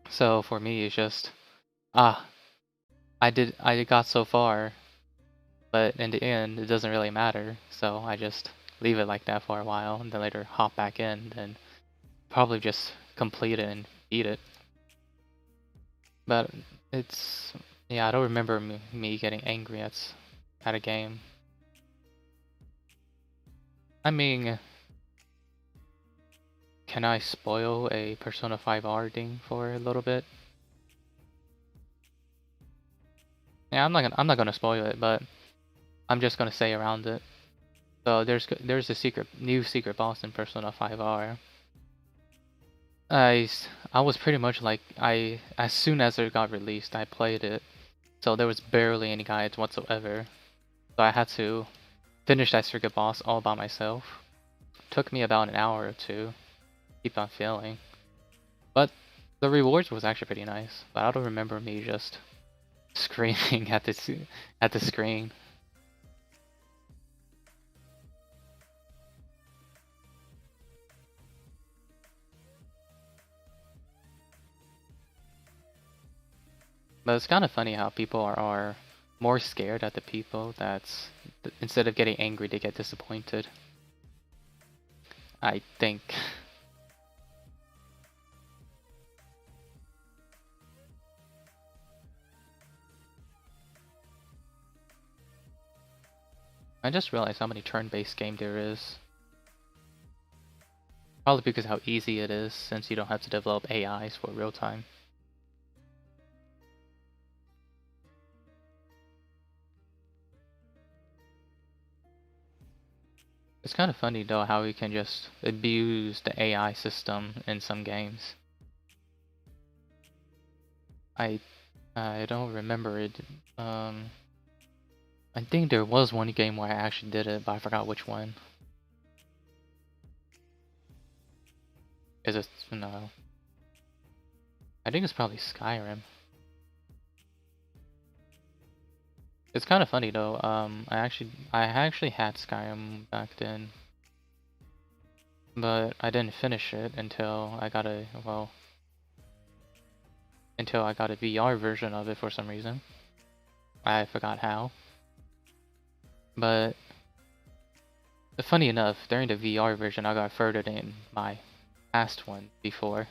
So for me, it's just, I got so far, but in the end, it doesn't really matter. So I just leave it like that for a while, and then later hop back in, and probably just complete it and beat it. But it's, yeah, I don't remember me getting angry at a game. I mean, can I spoil a Persona 5R thing for a little bit? Yeah, I'm not gonna spoil it, but I'm just gonna say around it. So there's a new secret boss in Persona 5R. I was pretty much like, as soon as it got released, I played it. So there was barely any guides whatsoever. So I had to finish that secret boss all by myself. Took me about an hour or two. Keep on failing. But the rewards was actually pretty nice. But I don't remember me just screaming at the screen. But it's kind of funny how people are more scared at the people that's, instead of getting angry, they get disappointed. I think. I just realized how many turn-based game there is. Probably because how easy it is, since you don't have to develop AIs for real time. It's kind of funny though how we can just abuse the AI system in some games. I don't remember it. I think there was one game where I actually did it, but I forgot which one. Is it no? I think it's probably Skyrim. It's kind of funny though. I actually had Skyrim back then, but I didn't finish it until I got a VR version of it for some reason. I forgot how. But funny enough, during the VR version, I got further than my past one before.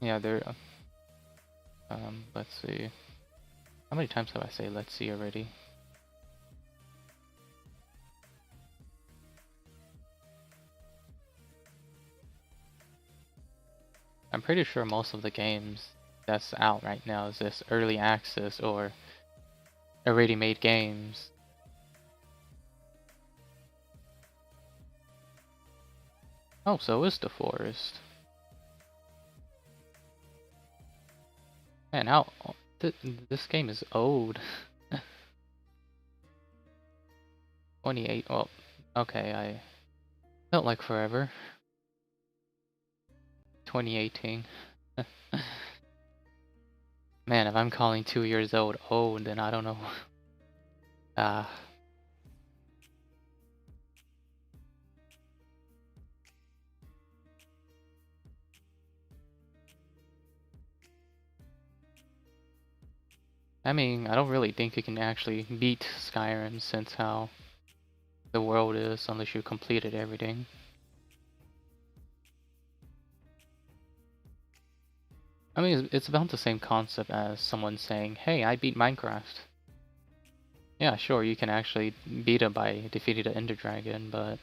Yeah, there. Let's see. How many times have I say let's see already? I'm pretty sure most of the games that's out right now is this early access or already made games. Oh, so is the forest. Man, how this game is old. 28. Well, okay, I felt like forever. 2018. Man, if I'm calling 2 years old, then I don't know. I mean, I don't really think you can actually beat Skyrim since how the world is unless you completed everything. I mean, it's about the same concept as someone saying, hey, I beat Minecraft. Yeah, sure, you can actually beat it by defeating the Ender Dragon, but...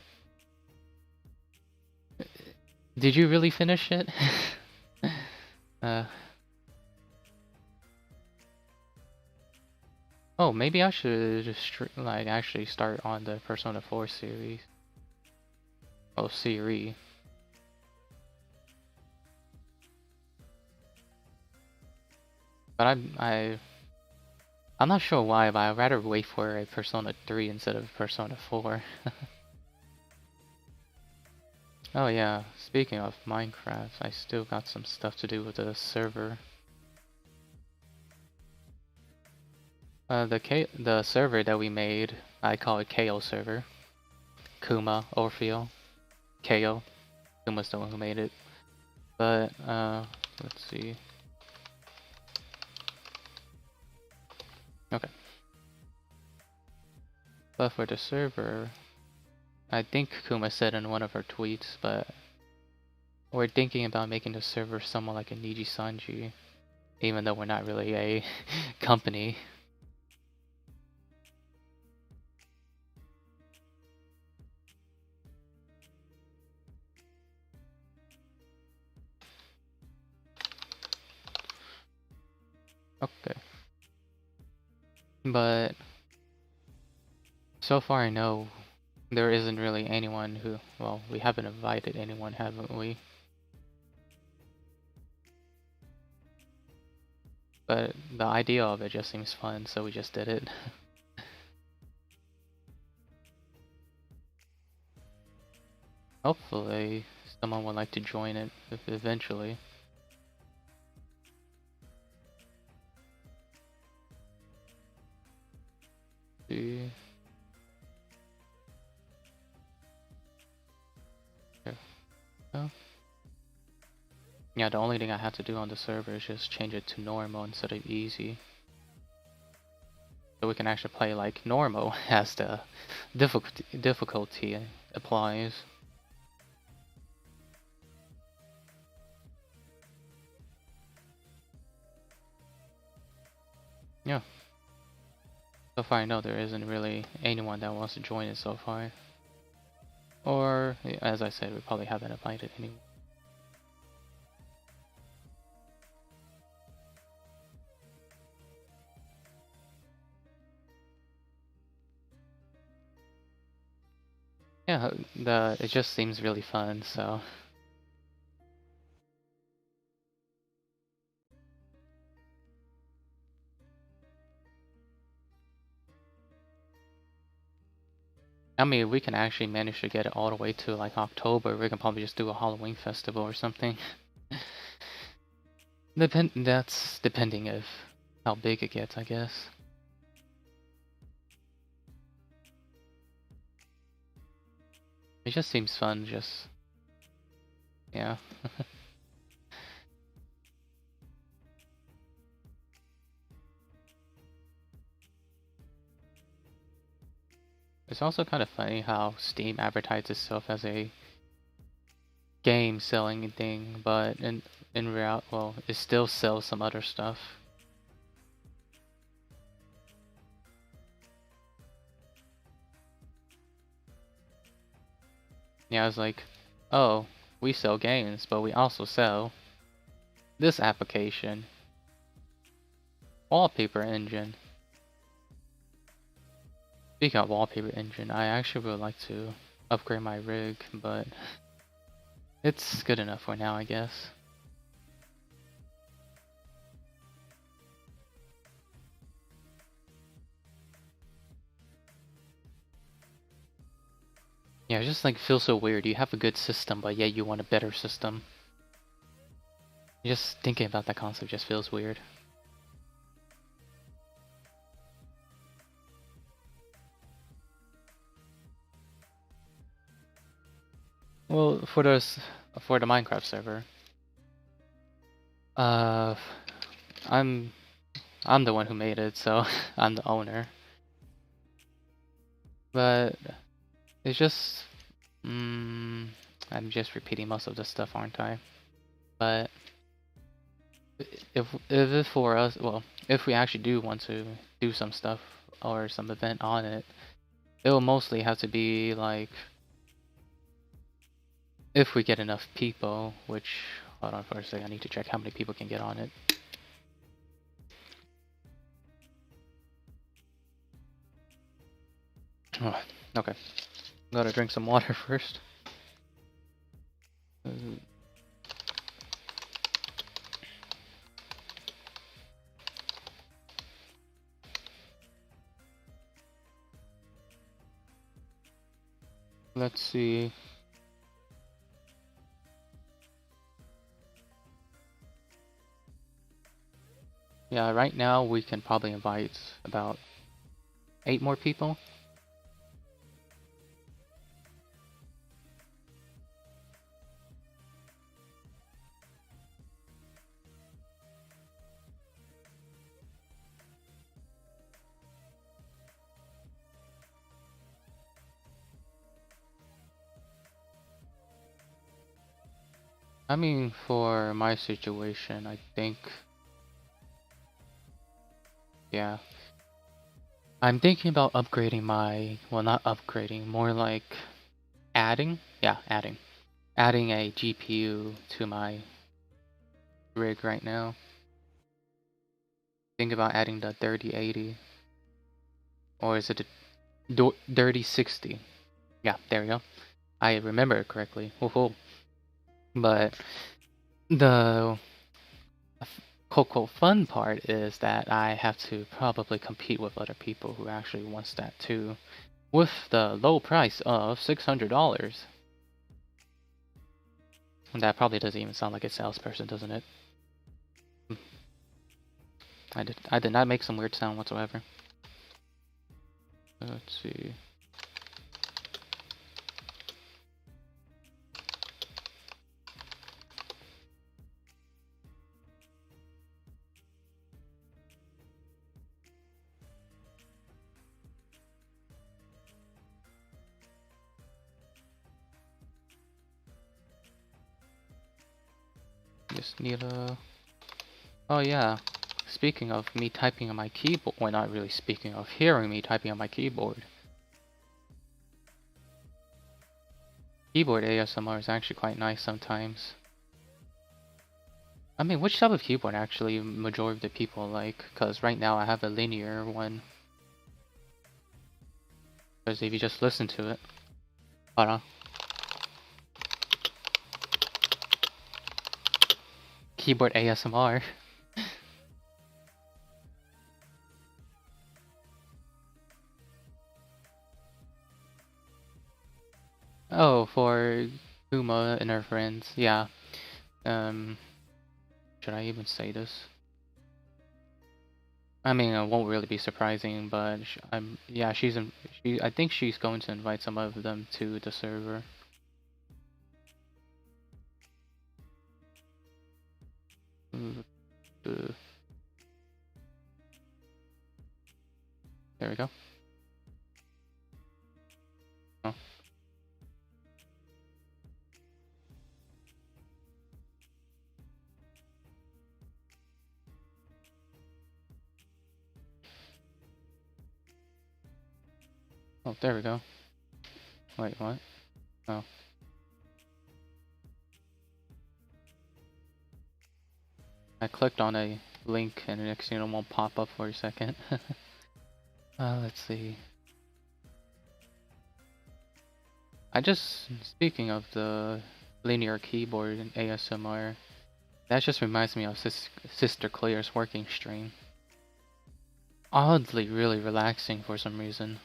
Did you really finish it? Oh, maybe I should just like actually start on the Persona 4 series. Oh, series. But I'm not sure why, but I'd rather wait for a Persona 3 instead of Persona 4. Oh yeah, speaking of Minecraft, I still got some stuff to do with the server. The server that we made, I call it KO server. Kuma, Orphrio, KO. Kuma's the one who made it. But let's see. Okay. But for the server, I think Kuma said in one of her tweets, but we're thinking about making the server somewhat like a Niji Sanji, even though we're not really a company. Okay. But so far I know there isn't really anyone who, well, we haven't invited anyone, haven't we? But the idea of it just seems fun, so we just did it. Hopefully someone would like to join it eventually. See. There. Oh. Yeah, the only thing I have to do on the server is just change it to normal instead of easy. So we can actually play like normal as the difficulty applies. Yeah. So far I know there isn't really anyone that wants to join it so far. Or, as I said, we probably haven't invited anyone. Yeah, it just seems really fun, so. I mean, we can actually manage to get it all the way to like October. We can probably just do a Halloween festival or something. That's depending of how big it gets, I guess. It just seems fun, just yeah. It's also kind of funny how Steam advertises itself as a game selling thing, but in real, well, it still sells some other stuff. Yeah, it's like, oh, we sell games, but we also sell this application, wallpaper engine. Speaking of wallpaper engine, I actually would like to upgrade my rig, but it's good enough for now, I guess. Yeah, it just like feels so weird. You have a good system, but yet you want a better system. Just thinking about that concept just feels weird. Well, for the Minecraft server, uh, I'm I'm the one who made it, so I'm the owner. But it's just, I'm just repeating most of the stuff, aren't I? But if it's for us, well, if we actually do want to do some stuff or some event on it, it will mostly have to be like if we get enough people, which, hold on for a second, I need to check how many people can get on it. Oh, okay, gotta drink some water first. Let's see. Yeah, right now we can probably invite about 8 more people. I mean, for my situation, I think, yeah, I'm thinking about upgrading my, well, not upgrading, more like adding, yeah, adding a GPU to my rig right now. Think about adding the 3080, or is it a 3060? Yeah, there we go. I remember it correctly. Woohoo. But the quote fun part is that I have to probably compete with other people who actually wants that too, with the low price of $600. That probably doesn't even sound like a salesperson, doesn't it? I did not make some weird sound whatsoever. Let's see. Just need a... Oh yeah. Speaking of me typing on my keyboard, well, not really speaking of hearing me typing on my keyboard. Keyboard ASMR is actually quite nice sometimes. I mean, which type of keyboard actually majority of the people like? Because right now I have a linear one. Because if you just listen to it. Hold on. Keyboard ASMR. Oh, for Kuma and her friends. Yeah. Should I even say this? I mean, it won't really be surprising, but yeah, I think she's going to invite some of them to the server. There we go. Oh. Oh, there we go. Wait, what? Oh. I clicked on a link and the next thing it won't pop up for a second. Let's see. Speaking of the linear keyboard and ASMR, that just reminds me of Sister Claire's working stream. Oddly really relaxing for some reason.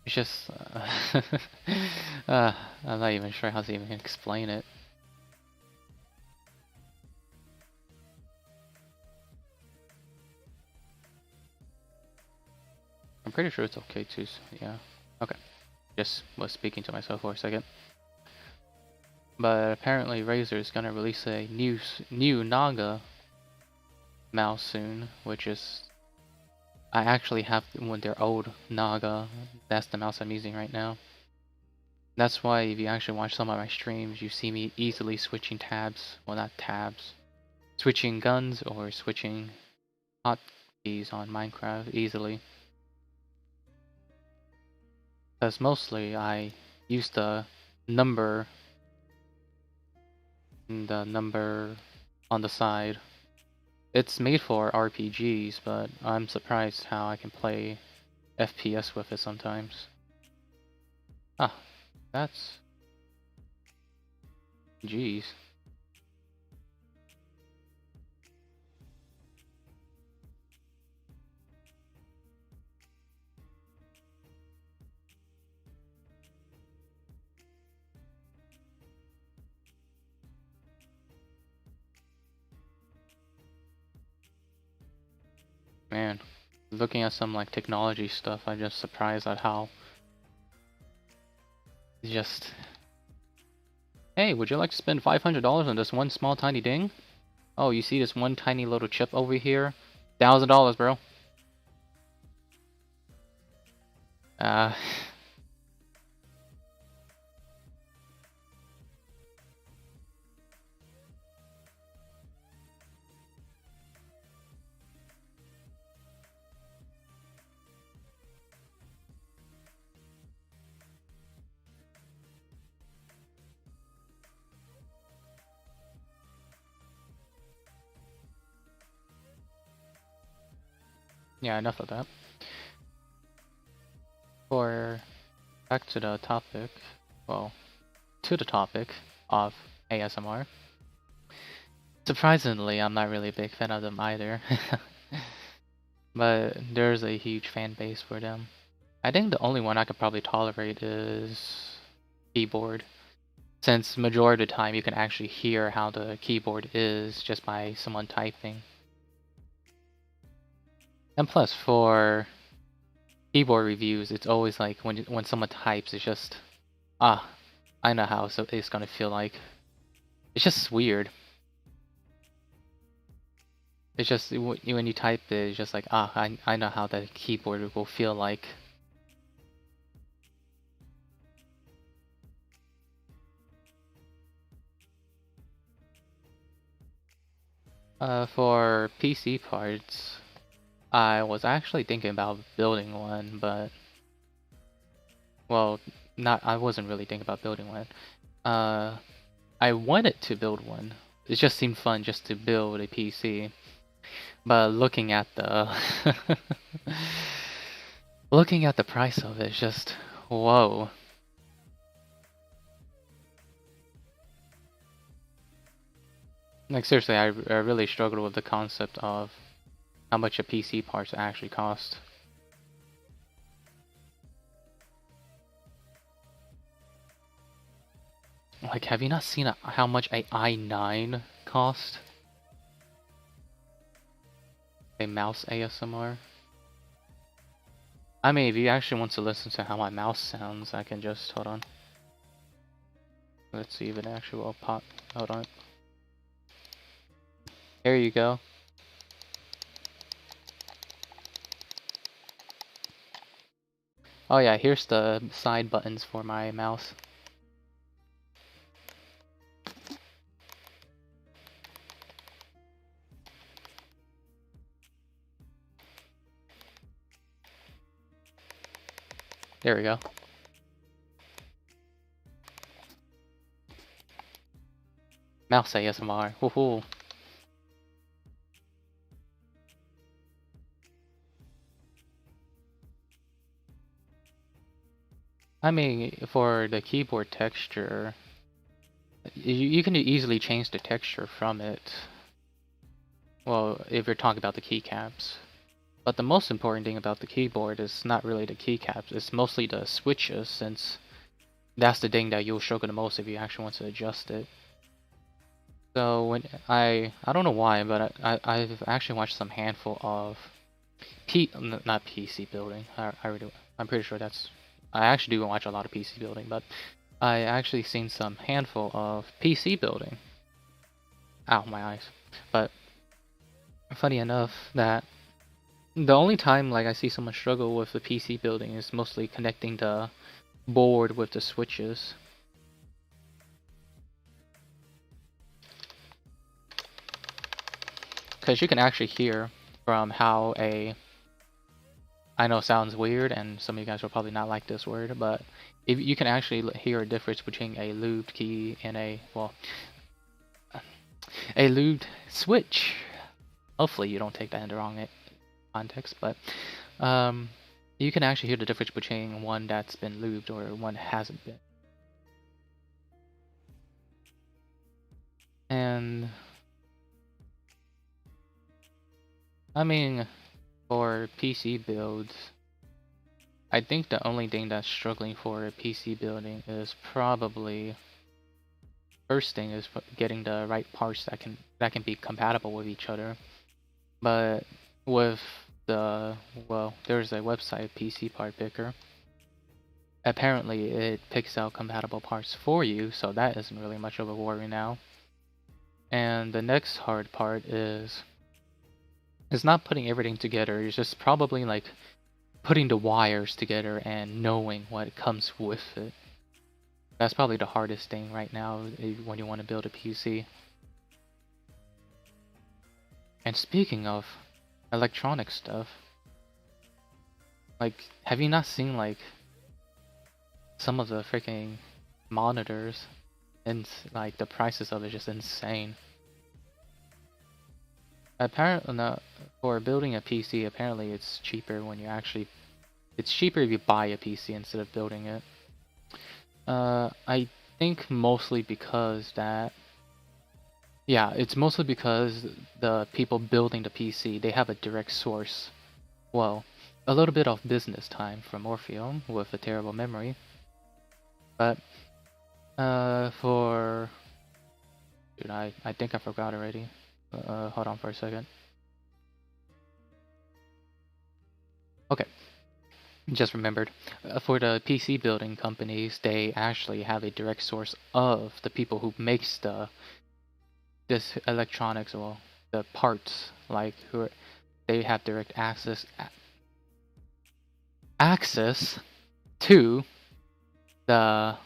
It's just, I'm not even sure how to even explain it. I'm pretty sure it's okay too, so yeah. Okay. Just was speaking to myself for a second. But apparently Razer is gonna release a new Naga mouse soon, which is... I actually have their old Naga. That's the mouse I'm using right now. That's why if you actually watch some of my streams, you see me easily switching tabs. Well, not tabs. Switching guns or switching hotkeys on Minecraft easily. Because mostly I use the number on the side. It's made for RPGs, but I'm surprised how I can play FPS with it sometimes. Ah, that's... Jeez. Man, looking at some like technology stuff, I'm just surprised at how just... Hey, would you like to spend $500 on this one small tiny ding? Oh, you see this one tiny little chip over here? $1,000, bro. Yeah, enough of that. Back to the topic, well, to the topic of ASMR. Surprisingly, I'm not really a big fan of them either. But there's a huge fan base for them. I think the only one I could probably tolerate is keyboard. Since majority of the time you can actually hear how the keyboard is just by someone typing. And plus for keyboard reviews, it's always like when someone types, it's just, I know how it's gonna feel like. It's just weird. It's just when you type it, it's just like, I know how the keyboard will feel like. For PC parts, I was actually thinking about building one, but well, I wasn't really thinking about building one. I wanted to build one. It just seemed fun just to build a PC. But looking at the looking at the price of it, it's just whoa. Like seriously, I really struggled with the concept of how much a PC parts actually cost. Like, have you not seen how much a i9 cost? A mouse ASMR? I mean, if you actually want to listen to how my mouse sounds, I can just, hold on. Let's see if it actually will pop. Hold on. Here you go. Oh yeah, here's the side buttons for my mouse. There we go. Mouse ASMR. Woohoo. I mean, for the keyboard texture, you can easily change the texture from it. Well, if you're talking about the keycaps. But the most important thing about the keyboard is not really the keycaps, it's mostly the switches, since that's the thing that you'll struggle the most if you actually want to adjust it. So when I don't know why, but I've actually watched some handful of not PC building. I'm pretty sure that's, I actually do watch a lot of PC building, but I actually seen some handful of PC building. Ow, my eyes. But funny enough that the only time like I see someone struggle with the PC building is mostly connecting the board with the switches. Because you can actually hear from how I know it sounds weird and some of you guys will probably not like this word, but if you can actually hear a difference between a looped key and a looped switch. Hopefully you don't take that in the wrong context, but you can actually hear the difference between one that's been looped or one that hasn't been. And I mean, for PC builds, I think the only thing that's struggling for a PC building is probably, first thing is getting the right parts that can be compatible with each other. But with the, well, there's a website, PC Part Picker. Apparently it picks out compatible parts for you, so that isn't really much of a worry now. And the next hard part is not putting everything together. It's just probably like putting the wires together and knowing what comes with it. That's probably the hardest thing right now when you want to build a PC. And speaking of electronic stuff, like, have you not seen like some of the freaking monitors, and like the prices of it just insane. Apparently, for building a PC, apparently it's cheaper when you actually, it's cheaper if you buy a PC instead of building it. I think mostly because that, yeah, it's mostly because the people building the PC, they have a direct source. Well, a little bit of business time from Orphrio with a terrible memory. But for, dude, I think I forgot already. Hold on for a second. Okay, just remembered. For the PC building companies, they actually have a direct source of the people who makes this electronics, or the parts, like they have direct access to the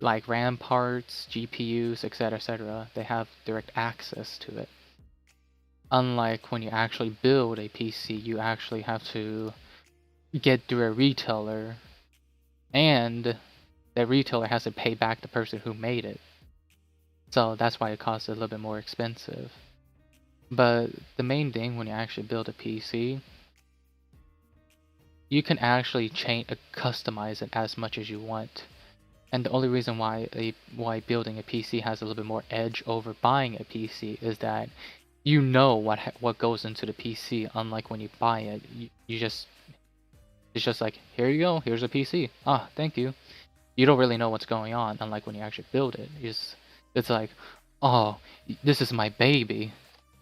like RAM parts, GPUs, etc., etc. They have direct access to it. Unlike when you actually build a PC, you actually have to get through a retailer, and the retailer has to pay back the person who made it. So that's why it costs a little bit more expensive. But the main thing when you actually build a PC you can actually customize it as much as you want. And the only reason why building a PC has a little bit more edge over buying a PC is that you know what goes into the PC. Unlike when you buy it, you just it's just like, here you go, here's a PC. Ah, thank you. You don't really know what's going on. Unlike when you actually build it, it's like, oh, this is my baby.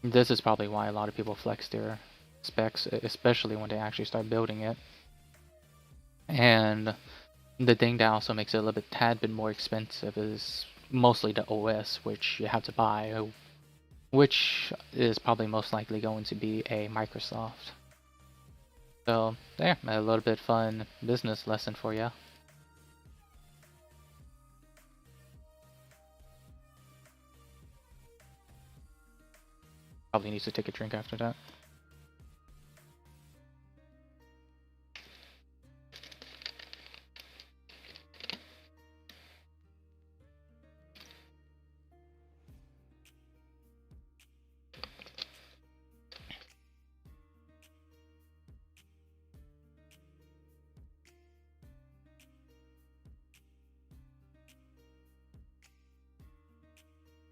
This is probably why a lot of people flex their specs, especially when they actually start building it. And the thing that also makes it a little bit tad bit more expensive is mostly the OS, which you have to buy, which is probably most likely going to be a Microsoft. So there, a little bit fun business lesson for you. Probably needs to take a drink after that.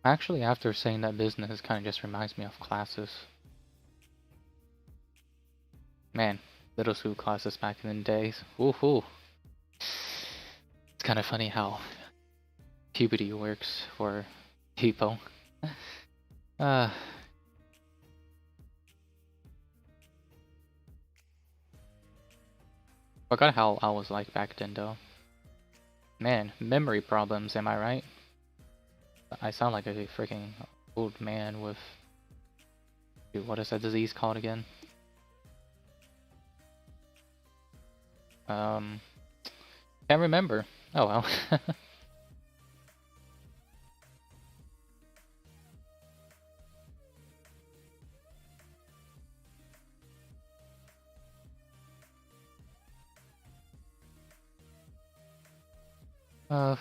Actually, after saying that business, it kind of just reminds me of classes. Man, little Sooo classes back in the days. Woohoo! It's kind of funny how puberty works for people. Forgot how I was like back then though. Man, memory problems, am I right? I sound like a freaking old man with... Dude, what is that disease called again? Can't remember. Oh well.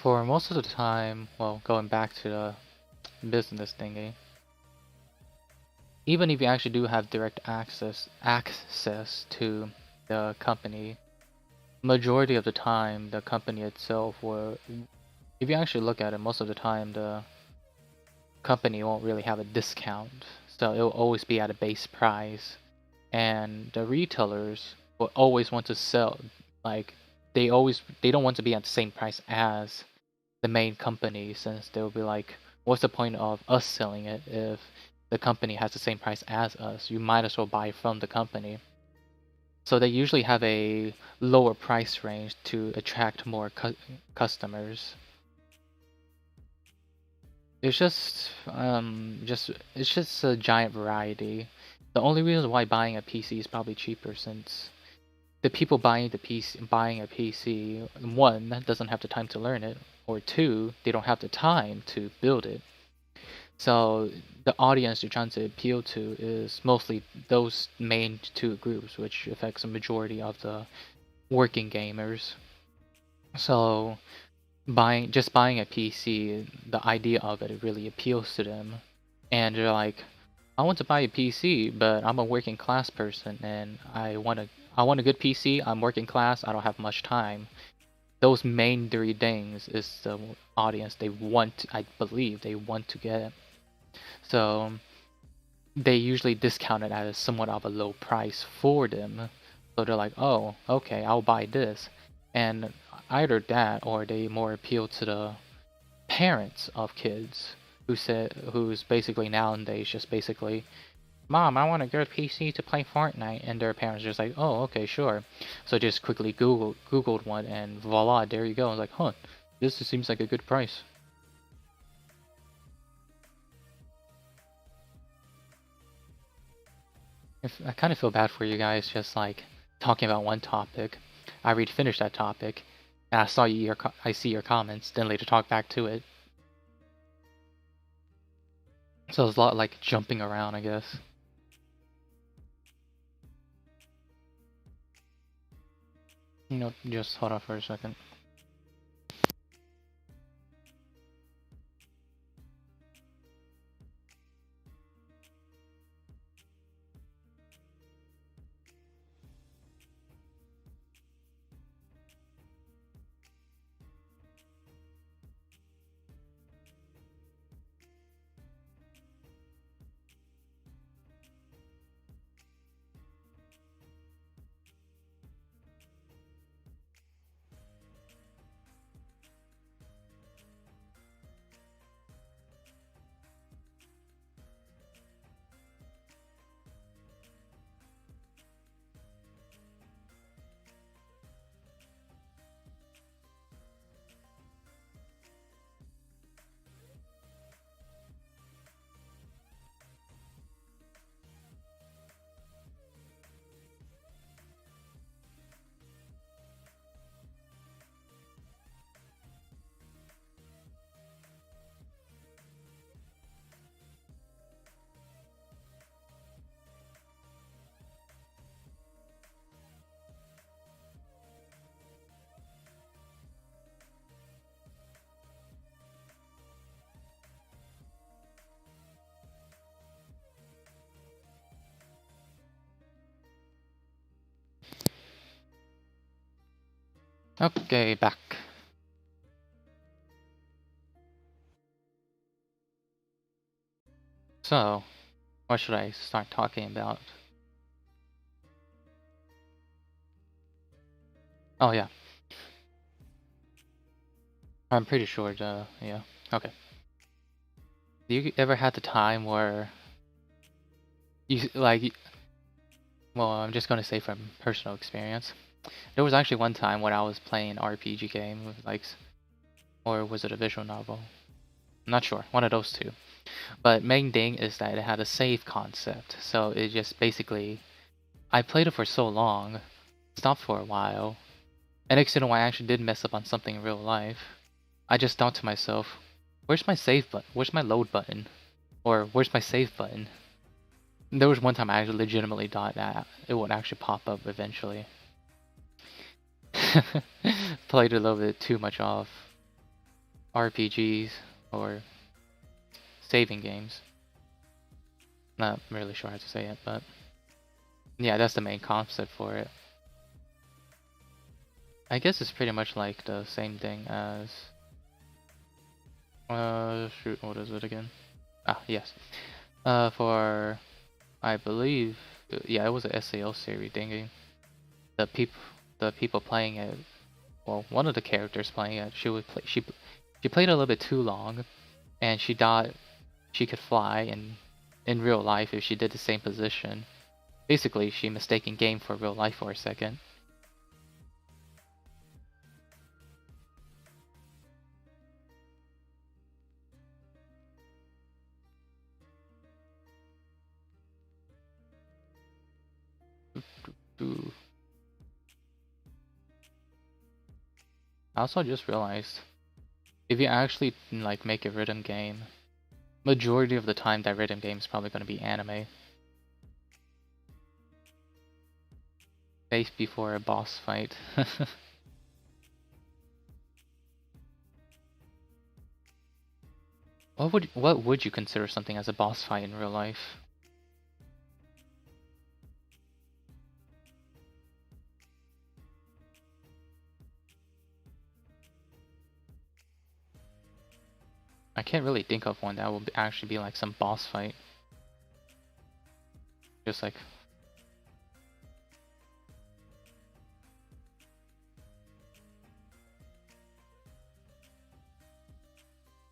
For most of the time, well, going back to the business thingy, even if you actually do have direct access to the company, majority of the time the company itself will, if you actually look at it, most of the time the company won't really have a discount, so it will always be at a base price, and the retailers will always want to sell, like they don't want to be at the same price as the main company, since they'll be like, what's the point of us selling it if the company has the same price as us? You might as well buy from the company. So they usually have a lower price range to attract more customers. It's just a giant variety. The only reason why buying a PC is probably cheaper, since the people buying a PC, one, doesn't have the time to learn it, or two, they don't have the time to build it. So the audience you're trying to appeal to is mostly those main two groups, which affects a majority of the working gamers. So buying a PC, the idea of it really appeals to them, and they're like, I want to buy a PC, but I'm a working class person and I want a good PC. I'm working class. I don't have much time. Those main three things is the audience they want. I believe they want to get. So they usually discount it at a somewhat of a low price for them. So they're like, oh, okay, I'll buy this. And either that, or they more appeal to the parents of kids who's basically nowadays just basically, Mom, I want a good PC to play Fortnite, and their parents just like, oh, okay, sure. So just quickly googled one, and voila, there you go. I was like, huh, this seems like a good price. I kind of feel bad for you guys, just like talking about one topic. I already finished that topic, and I see your comments, then later talk back to it. So it's a lot like jumping around, I guess. You know, just hold on for a second. Okay, back. So, what should I start talking about? Oh yeah, I'm pretty sure. Yeah. Okay. Do you ever had the time where you like? Well, I'm just gonna say from personal experience. There was actually one time when I was playing an RPG game, like, or was it a visual novel? I'm not sure. One of those two. But main thing is that it had a save concept. So it just basically, I played it for so long, stopped for a while, and next thing you know, I actually did mess up on something in real life. I just thought to myself, where's my save button? Where's my load button? Or where's my save button? There was one time I actually legitimately thought that it would actually pop up eventually. Played a little bit too much off RPGs or saving games. Not really sure how to say it, but yeah, that's the main concept for it. I guess it's pretty much like the same thing as shoot, what is it again? Ah, yes. For I believe, yeah, it was a SAO series thingy. The people playing it, well, one of the characters playing it, she played a little bit too long, and she thought she could fly, and in real life, if she did the same position, basically she mistaken game for real life for a second. Ooh. I also just realized, if you actually like make a rhythm game, majority of the time that rhythm game is probably going to be anime. Safe before a boss fight. What would you consider something as a boss fight in real life? I can't really think of one that will actually be like some boss fight. Just like,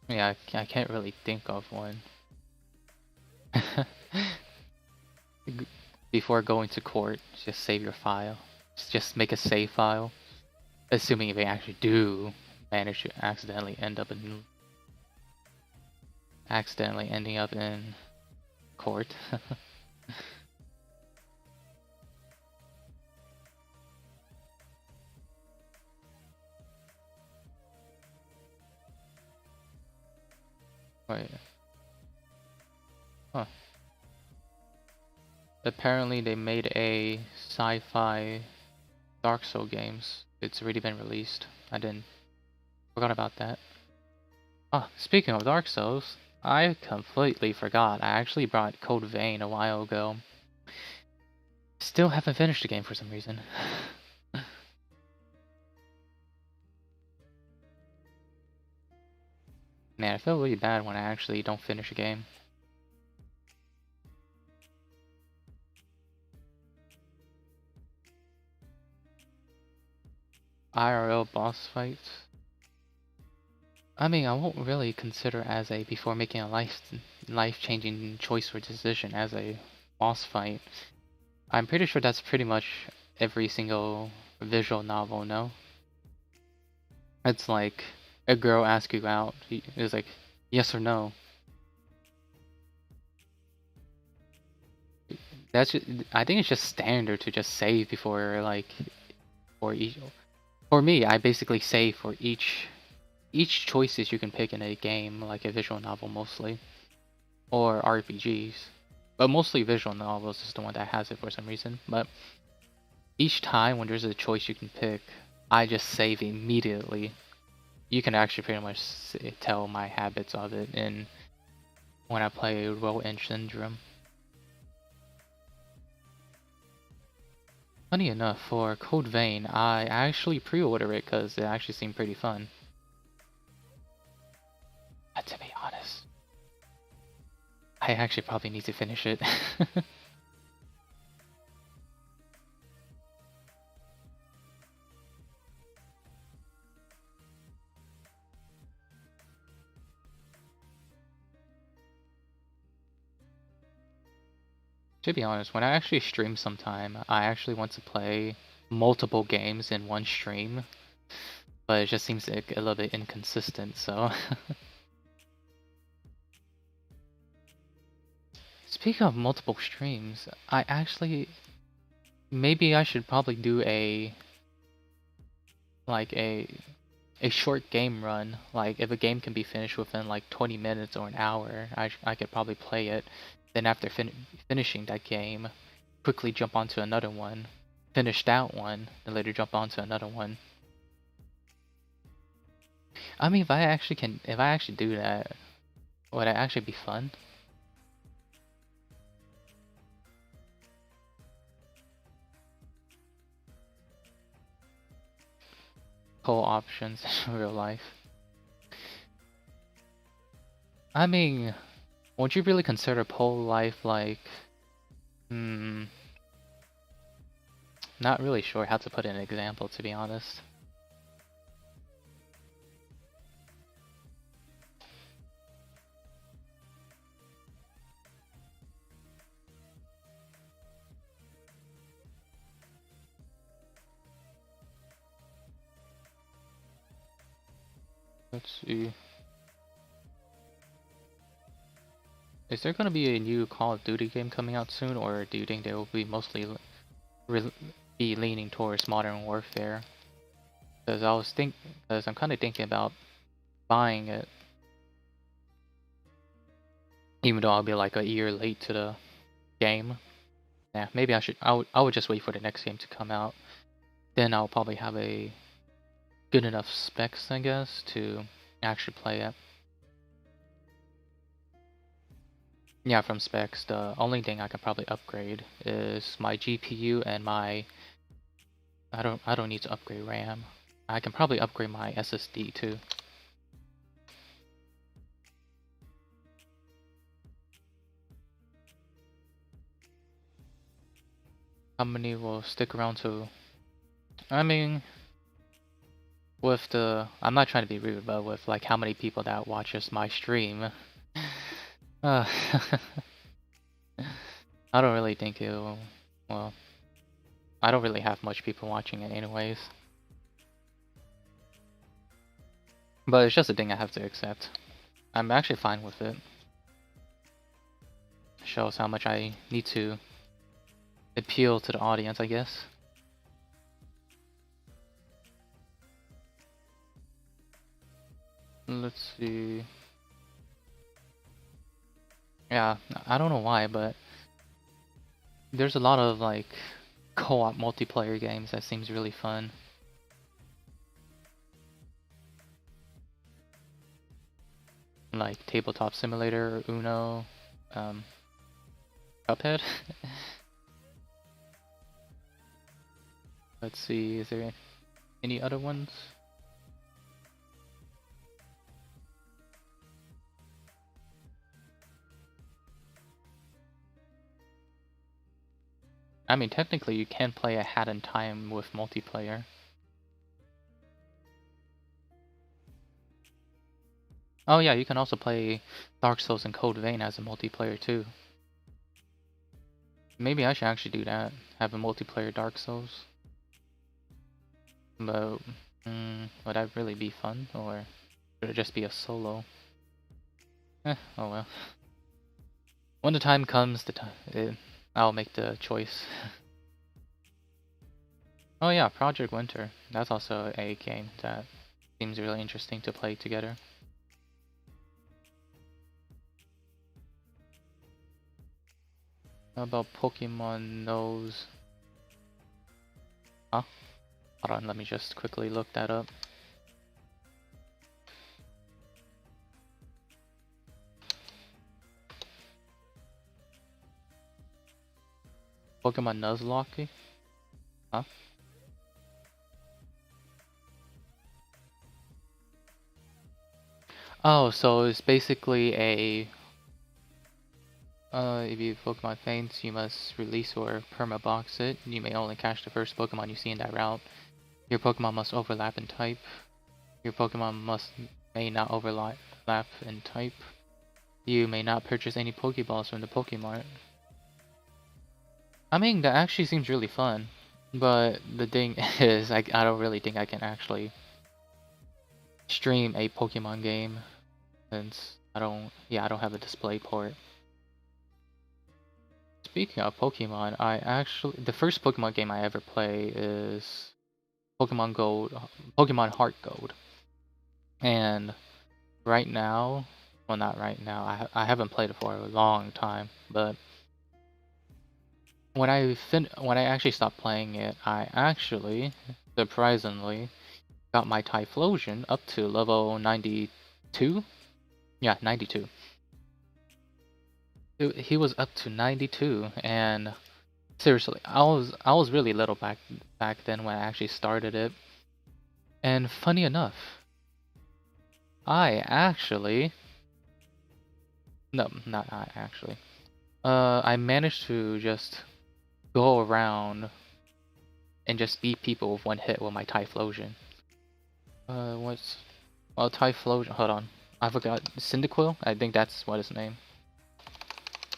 yeah, I can't really think of one. Before going to court, just save your file. Just make a save file. Assuming if they actually do manage to accidentally ending up in court. Wait. Huh. Apparently they made a sci-fi Dark Souls games. It's already been released. I didn't forgot about that. Ah, speaking of Dark Souls, I completely forgot. I actually brought Code Vein a while ago. Still haven't finished the game for some reason. Man, I feel really bad when I actually don't finish a game. IRL boss fights. I mean, I won't really consider as a before making a life-changing choice or decision as a boss fight. I'm pretty sure that's pretty much every single visual novel, no? It's like a girl asks you out. It's like yes or no. That's just, I think it's just standard to just save before like for each. For me, I basically save for each choices you can pick in a game, like a visual novel mostly, or RPGs. But mostly visual novels is the one that has it for some reason. But each time when there's a choice you can pick, I just save immediately. You can actually pretty much tell my habits of it in when I play Roll End Syndrome. Funny enough, for Code Vein, I actually pre-ordered it because it actually seemed pretty fun. But to be honest, I actually probably need to finish it. To be honest, when I actually stream sometime, I actually want to play multiple games in one stream, but it just seems like a little bit inconsistent, so. Speaking of multiple streams, I actually, maybe I should probably do like a short game run. Like if a game can be finished within like 20 minutes or an hour, I could probably play it. Then after finishing that game, quickly jump onto another one, finish that one, then later jump onto another one. I mean, if I actually do that, would it actually be fun? Poll options in real life. I mean, would you really consider poll life like, not really sure how to put an example, to be honest. Let's see. Is there gonna be a new Call of Duty game coming out soon, or do you think they will be mostly be leaning towards Modern Warfare? Because I'm kind of thinking about buying it, even though I'll be like a year late to the game. Yeah, maybe I should. I would just wait for the next game to come out. Then I'll probably have a good enough specs, I guess, to actually play it. Yeah, from specs, the only thing I can probably upgrade is my GPU and my. I don't need to upgrade RAM. I can probably upgrade my SSD too. How many will stick around to? I mean, with the, I'm not trying to be rude, but with like how many people that watches my stream, uh, I don't really think it will. Well, I don't really have much people watching it anyways. But it's just a thing I have to accept. I'm actually fine with it. Shows how much I need to appeal to the audience, I guess. Let's see. Yeah, I don't know why, but there's a lot of like co-op multiplayer games that seems really fun. Like Tabletop Simulator, Uno, Cuphead. Let's see, is there any other ones? I mean, technically you can play a Hat in Time with multiplayer. Oh yeah, you can also play Dark Souls and Code Vein as a multiplayer too. Maybe I should actually do that, have a multiplayer Dark Souls. But, would that really be fun, or should it just be a solo? Oh well. When the time comes, I'll make the choice. Oh yeah, Project Winter. That's also a game that seems really interesting to play together. How about Pokemon Knows? Huh? Hold on, let me just quickly look that up. Pokemon Nuzlocke? Huh? Oh, so it's basically a if you Pokemon faints, you must release or permabox it. You may only catch the first Pokemon you see in that route. Your Pokemon must overlap in type. Your Pokemon may not overlap in type. You may not purchase any Pokeballs from the Pokemart. I mean, that actually seems really fun. But the thing is, I don't really think I can actually stream a Pokemon game since I don't have a display port. Speaking of Pokemon, the first Pokemon game I ever play is Pokemon Gold, Pokemon Heart Gold. And right now, well, not right now, I haven't played it for a long time, but when I actually stopped playing it, I actually surprisingly got my Typhlosion up to level 92. Yeah, 92. He was up to 92, and seriously, I was really little back then when I actually started it. And funny enough, I actually no, not I actually. I managed to just go around and just beat people with one hit with my Typhlosion. What's well Typhlosion? Hold on, I forgot. Cyndaquil? I think that's what his name.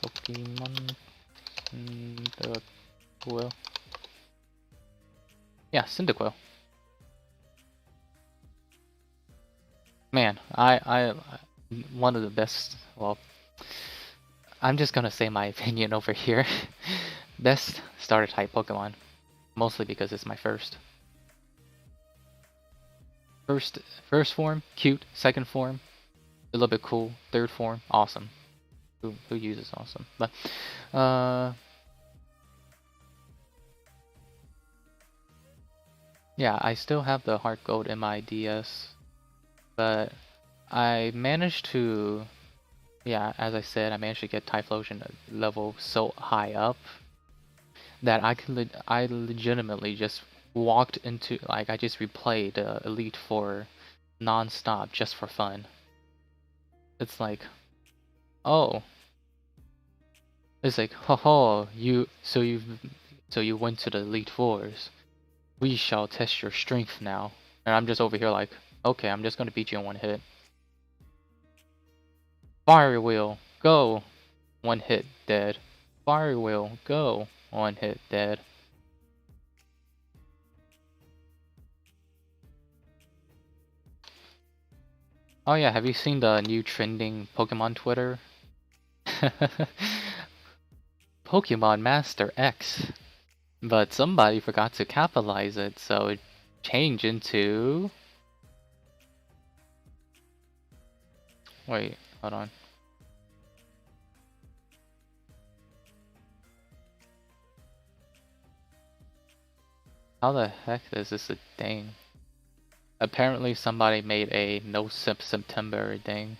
Pokemon Cyndaquil. Yeah, Cyndaquil. Man, I one of the best. Well, I'm just gonna say my opinion over here. Best starter type Pokemon, mostly because it's my first. First form, cute. Second form, a little bit cool. Third form, awesome. Who uses awesome? But yeah, I still have the Heart Gold in my DS, but I managed to, yeah, as I said, I managed to get Typhlosion level so high up that I legitimately just walked into, like, I just replayed Elite Four non-stop just for fun. It's like, oh, it's like, ho, so you went to the Elite Fours. We shall test your strength now. And I'm just over here like, okay, I'm just gonna beat you in one hit. Fire Wheel, go! One hit, dead. Fire Wheel, go! One hit, dead. Oh yeah, have you seen the new trending Pokemon Twitter? Pokemon Master X. But somebody forgot to capitalize it, so it changed into... Wait, hold on. How the heck is this a thing? Apparently somebody made a no sip September thing.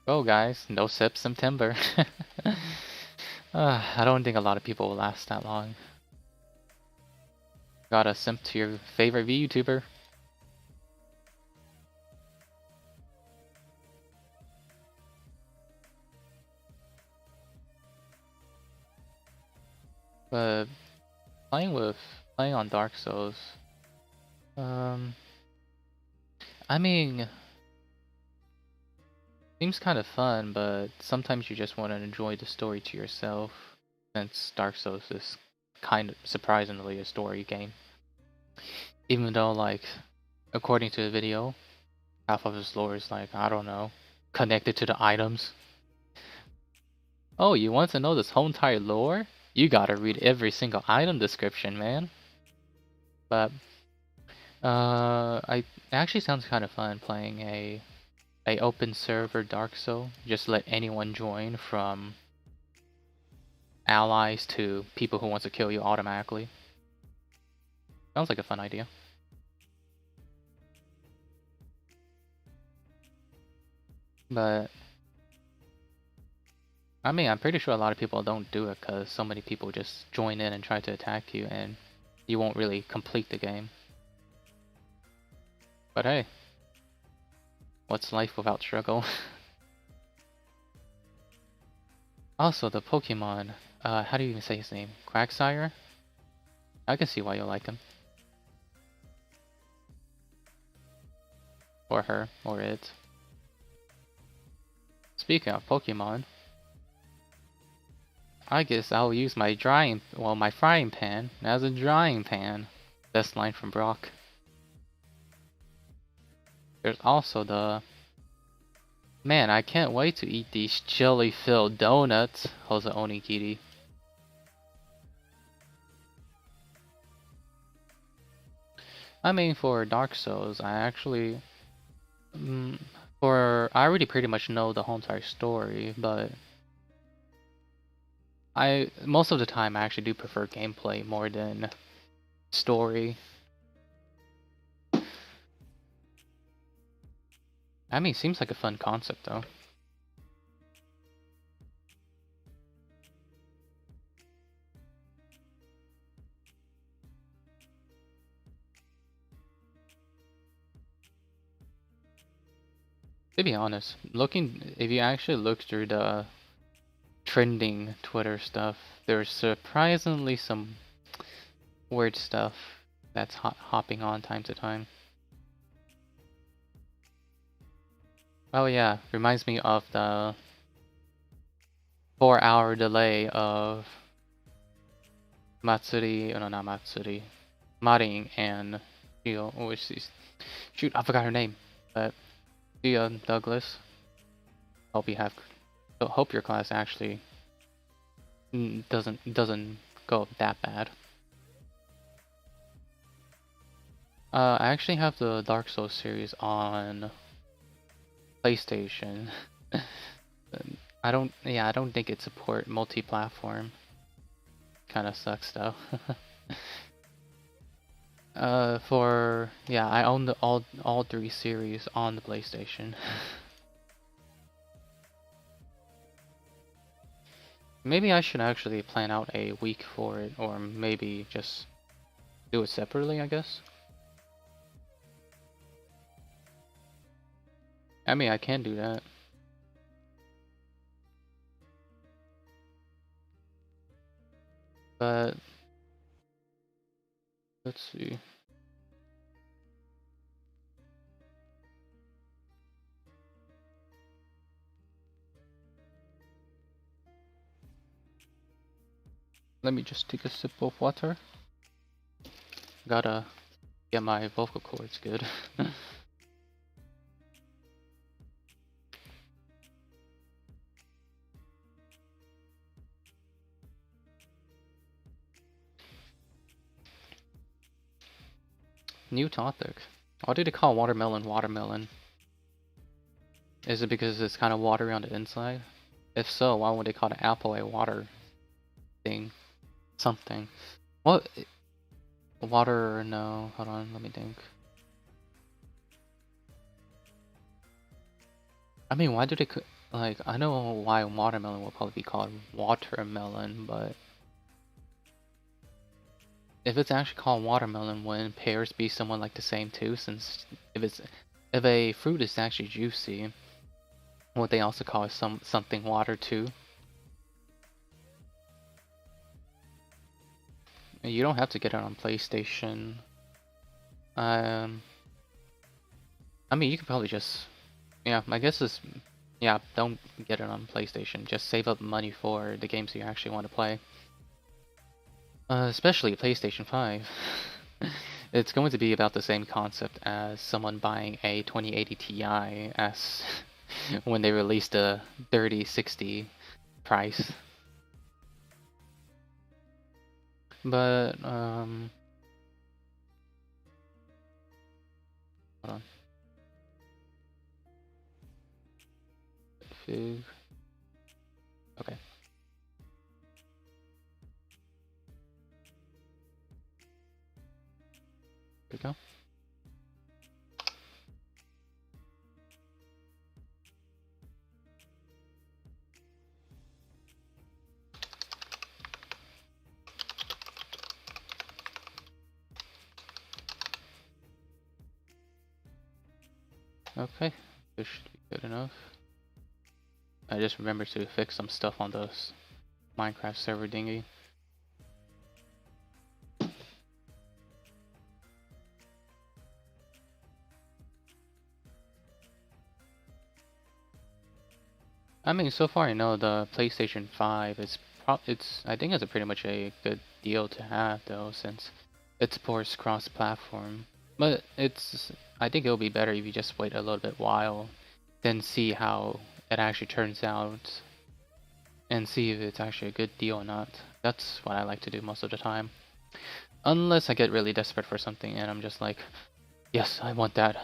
Go guys, no sip September. I don't think a lot of people will last that long. Gotta simp to your favorite VTuber. But playing on Dark Souls, I mean, seems kind of fun, but sometimes you just want to enjoy the story to yourself, since Dark Souls is kind of surprisingly a story game. Even though, like, according to the video, half of his lore is like, I don't know, connected to the items. Oh, you want to know this whole entire lore? You gotta read every single item description, man. But it actually sounds kind of fun playing a open server Dark Soul. Just let anyone join, from allies to people who want to kill you automatically. Sounds like a fun idea. But I mean, I'm pretty sure a lot of people don't do it because so many people just join in and try to attack you, and you won't really complete the game. But hey, what's life without struggle? Also, the Pokemon, how do you even say his name? Quagsire? I can see why you like him. Or her, or it. Speaking of Pokemon, I guess I'll use my my frying pan as a drying pan. Best line from Brock. There's also the... Man, I can't wait to eat these jelly-filled donuts, Hoza Onigiri. I mean, for Dark Souls, I actually... I already pretty much know the whole entire story, but... most of the time, I actually do prefer gameplay more than story. I mean, seems like a fun concept, though. To be honest, if you actually look through the trending Twitter stuff, there's surprisingly some weird stuff that's hopping on time to time. Oh yeah, reminds me of the 4-hour delay of Matsuri, oh no, not Matsuri, Marin and Gio, which is, shoot, I forgot her name, but Gio Douglas. Hope your class actually doesn't go that bad. I actually have the Dark Souls series on PlayStation. I don't think it support multi-platform. Kind of sucks though. I own all 3 series on the PlayStation. Maybe I should actually plan out a week for it, or maybe just do it separately, I guess. I mean, I can do that. But let's see. Let me just take a sip of water. Gotta get my vocal cords good. New topic. Why do they call watermelon watermelon? Is it because it's kind of watery on the inside? If so, why would they call the apple a water thing? Something. What? Water, no. Hold on, let me think. I mean, why do they... Like, I know why watermelon will probably be called watermelon, but... If it's actually called watermelon, wouldn't pears be somewhat like the same too? Since if a fruit is actually juicy, would they also call it something water too? You don't have to get it on PlayStation. I mean, you could probably just, yeah, I guess it's, yeah, don't get it on PlayStation. Just save up money for the games you actually want to play. Especially PlayStation 5. It's going to be about the same concept as someone buying a 2080 Ti as when they released the 3060 price. But, hold on. Fig. Okay. Here we go. Okay, this should be good enough. I just remembered to fix some stuff on this Minecraft server dinghy. I mean, so far I know the PlayStation 5 is I think it's a pretty much a good deal to have though, since it supports cross-platform. But I think it'll be better if you just wait a little bit while, then see how it actually turns out, and see if it's actually a good deal or not. That's what I like to do most of the time. Unless I get really desperate for something and I'm just like, yes, I want that.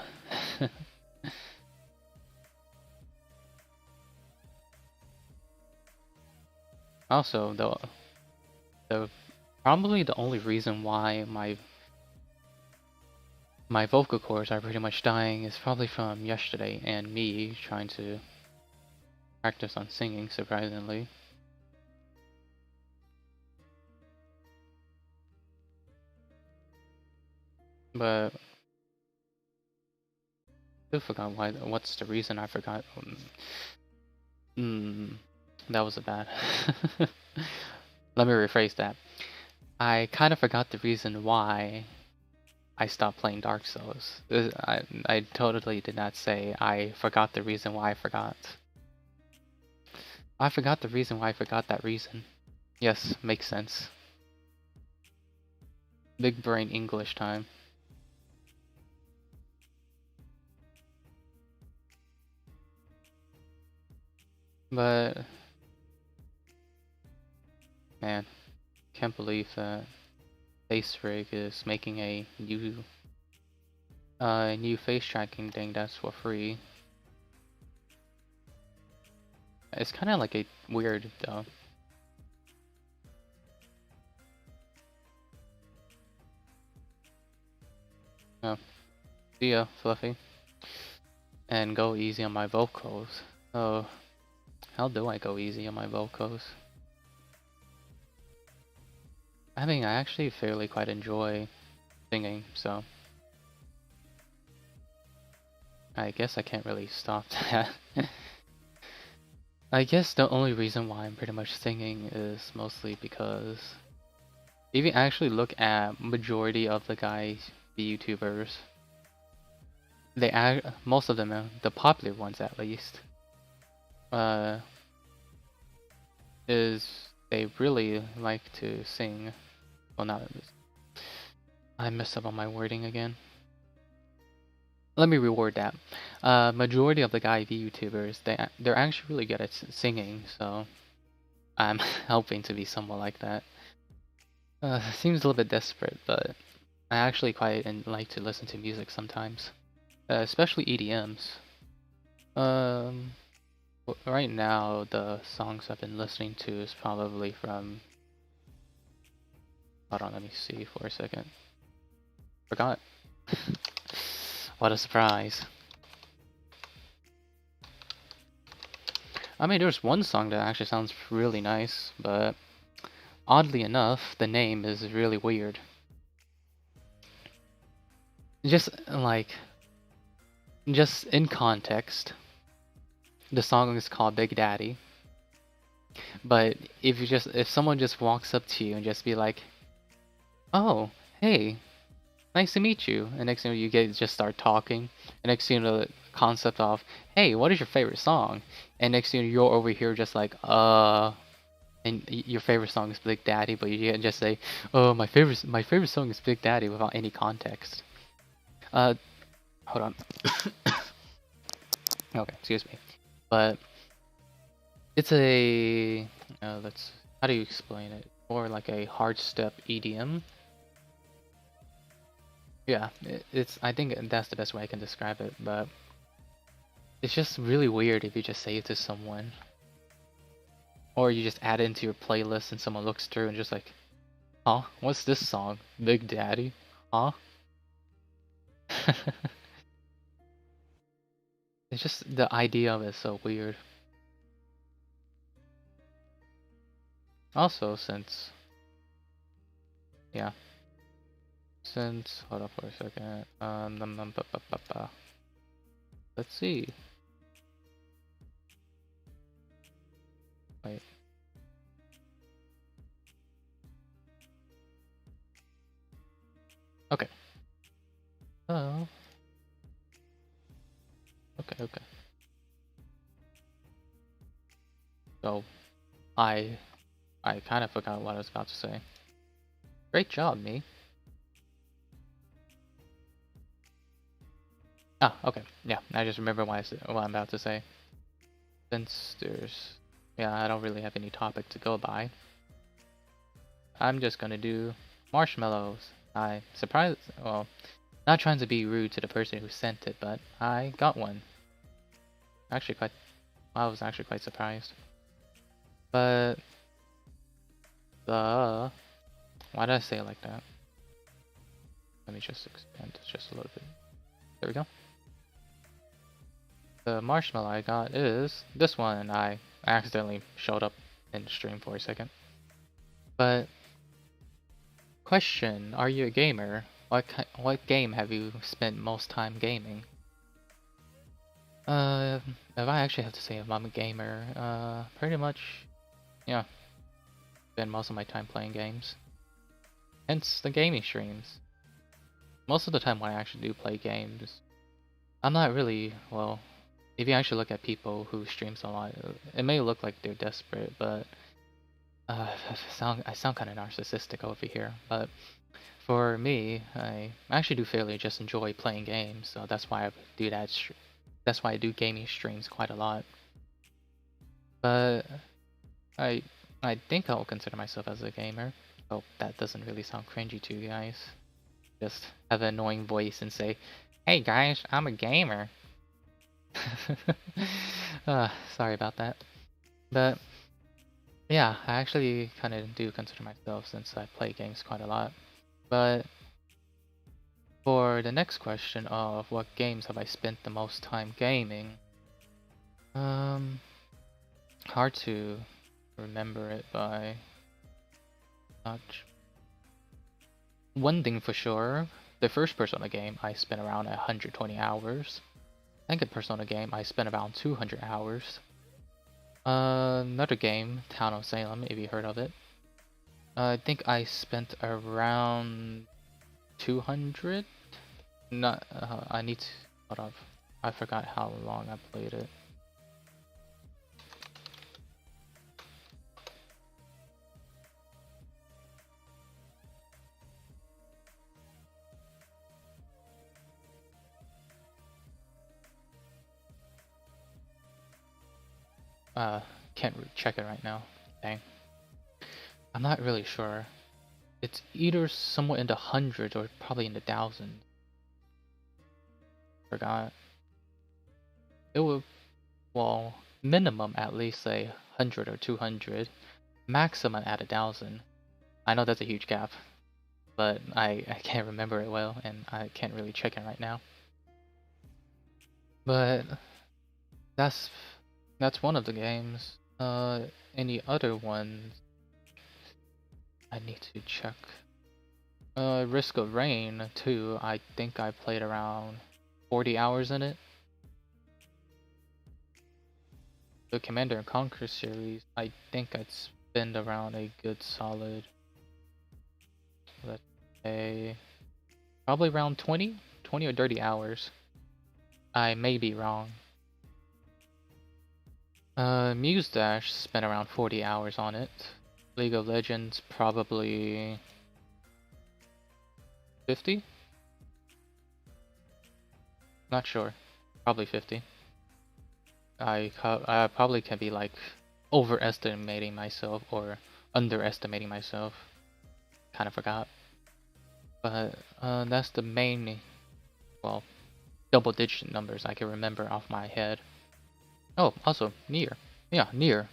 Also, the probably the only reason why my vocal cords are pretty much dying is probably from yesterday and me trying to practice on singing, surprisingly. But I forgot what's the reason I forgot. That was a bad. Let me rephrase that. I kind of forgot the reason why I stopped playing Dark Souls. I totally did not say I forgot the reason why I forgot. I forgot the reason why I forgot that reason. Yes, makes sense. Big brain English time. But man, can't believe that Face Rig is making a new face tracking thing that's for free. It's kind of like a weird though. Oh, see ya, Fluffy. And go easy on my vocals. Oh, how do I go easy on my vocals? I mean, I actually fairly quite enjoy singing, so I guess I can't really stop that. I guess the only reason why I'm pretty much singing is mostly because if you actually look at majority of the guys, the YouTubers, most of them, the popular ones at least, is they really like to sing. Well, not I messed up on my wording again. Let me reword that. Majority of the guy VTubers, they're actually really good at singing, so I'm hoping to be somewhat like that. Seems a little bit desperate, but I actually quite like to listen to music sometimes, especially EDMs. Right now the songs I've been listening to is probably from. Hold on, let me see for a second. Forgot. What a surprise. I mean, there's one song that actually sounds really nice, but oddly enough, the name is really weird. Just in context, the song is called Big Daddy. But if someone just walks up to you and just be like, "Oh, hey, nice to meet you," and next thing you get just start talking, and next thing you know the concept of, "Hey, what is your favorite song?" And next thing you're over here just like, and your favorite song is Big Daddy, but you just say, "Oh, my favorite song is Big Daddy" without any context. Hold on. Okay, excuse me. But it's a how do you explain it? More like a hard step EDM. Yeah, I think that's the best way I can describe it, but it's just really weird if you just say it to someone. Or you just add it into your playlist and someone looks through and just like, huh? What's this song? Big Daddy? Huh? It's just the idea of it so weird. Also, since hold on for a second. Let's see. Wait. Okay. Oh. Okay. So I kind of forgot what I was about to say. Great job, me. Ah, okay. Yeah, I just remember what I'm about to say. Since yeah, I don't really have any topic to go by. I'm just gonna do marshmallows. I surprised, well, not trying to be rude to the person who sent it, but I got one. Actually quite, I was actually quite surprised. But why did I say it like that? Let me just expand this just a little bit. There we go. The marshmallow I got is this one, and I accidentally showed up in the stream for a second. But question: are you a gamer? What game have you spent most time gaming? If I actually have to say if I'm a gamer, pretty much, yeah, spend most of my time playing games. Hence the gaming streams. Most of the time when I actually do play games, I'm not really, well, if you actually look at people who streams a lot, it may look like they're desperate, but I sound kind of narcissistic over here. But for me, I actually do fairly just enjoy playing games, so that's why I do that. That's why I do gaming streams quite a lot. But I I think I'll consider myself as a gamer. Oh, that doesn't really sound cringy to you guys. Just have an annoying voice and say, "Hey guys, I'm a gamer." Sorry about that. But yeah, I actually kind of do consider myself since I play games quite a lot. But for the next question of what games have I spent the most time gaming, um, hard to remember it by much. One thing for sure, the first Persona game I spent around 120 hours. Second Persona game I spent around 200 hours. Another game, Town of Salem, if you heard of it. I think I spent around 200. Not. I need to. Hold up. I forgot how long I played it. Can't check it right now. Dang. I'm not really sure. It's either somewhere in the hundreds or probably in the thousands. Forgot. It would, well, minimum at least say 100 or 200. Maximum at 1,000. I know that's a huge gap, but I can't remember it well, and I can't really check it right now. But that's one of the games. Any other ones? I need to check. Risk of Rain 2, I think I played around 40 hours in it. The Commander and Conquer series, I think I'd spend around a good solid, let's say, probably around 20 or 30 hours. I may be wrong. Muse Dash spent around 40 hours on it. League of Legends, probably 50? Not sure. Probably 50. I probably can be like overestimating myself or underestimating myself. Kind of forgot. But that's the main, well, double-digit numbers I can remember off my head. Oh, also Nier. Yeah, Nier.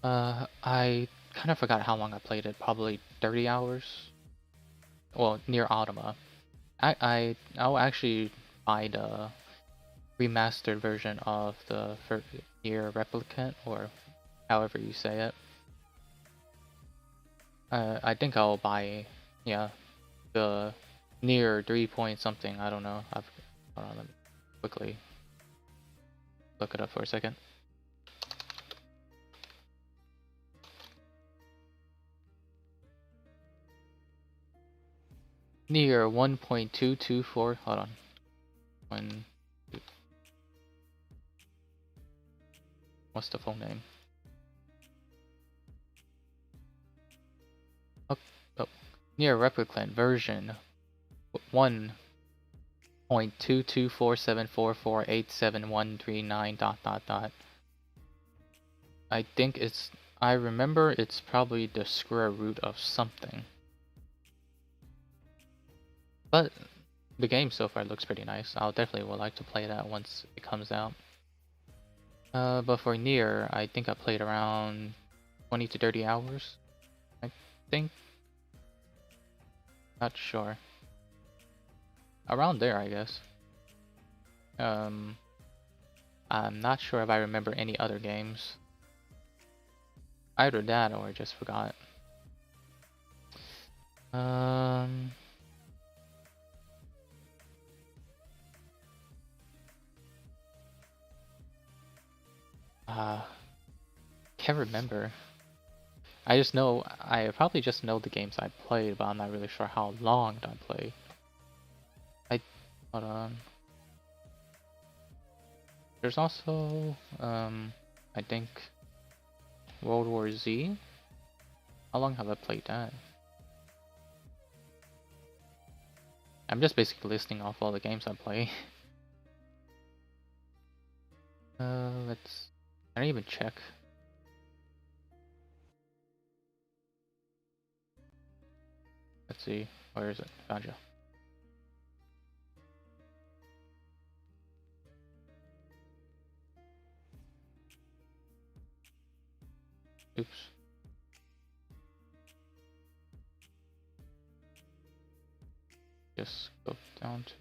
I kind of forgot how long I played it. Probably 30 hours. Well, Nier Automata. I'll actually buy the remastered version of the Nier Replicant, or however you say it. I think I'll buy, yeah, the Nier 3 point something. I don't know. Hold on, let me quickly look it up for a second. Near 1.224. Hold on. One. What's the full name? Oh, oh. Near replicant version 1.22474487139 dot dot dot. I think it's. I remember it's probably the square root of something. But the game so far looks pretty nice. I'll definitely would like to play that once it comes out. But for Nier, I think I played around 20 to 30 hours. I think. Not sure. Around there, I guess. I'm not sure if I remember any other games. Either that or I just forgot. Can't remember. I just know, I probably just know the games I played, but I'm not really sure how long I played. Hold on. There's also, I think, World War Z. How long have I played that? I'm just basically listing off all the games I play. I don't even check. Let's see, where is it? Found you. Oops. Just go down to.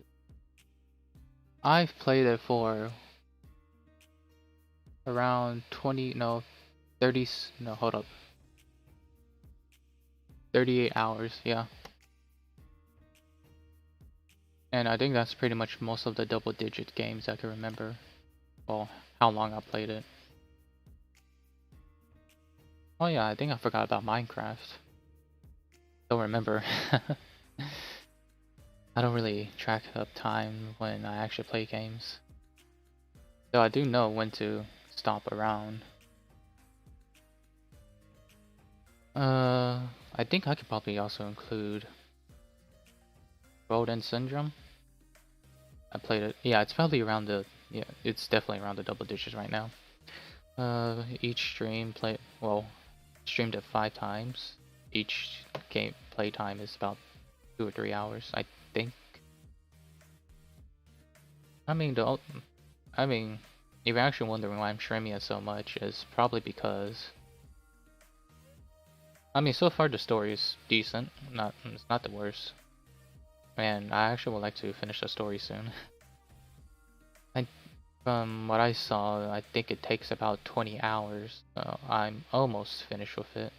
I've played it for around 20, no, 30, no, hold up. 38 hours, yeah. And I think that's pretty much most of the double-digit games I can remember. Well, how long I played it. Oh yeah, I think I forgot about Minecraft. Don't remember. I don't really track up time when I actually play games. Though I do know when to stop around. I think I could probably also include Road Syndrome. I played it. Yeah, it's probably around the. Yeah, it's definitely around the double digits right now. Each stream streamed it 5 times. Each game play time is about 2 or 3 hours, I think. I mean, if you're actually wondering why I'm streaming it so much, it's probably because. I mean, so far the story is decent. It's not the worst. And I actually would like to finish the story soon. From what I saw, I think it takes about 20 hours. So I'm almost finished with it.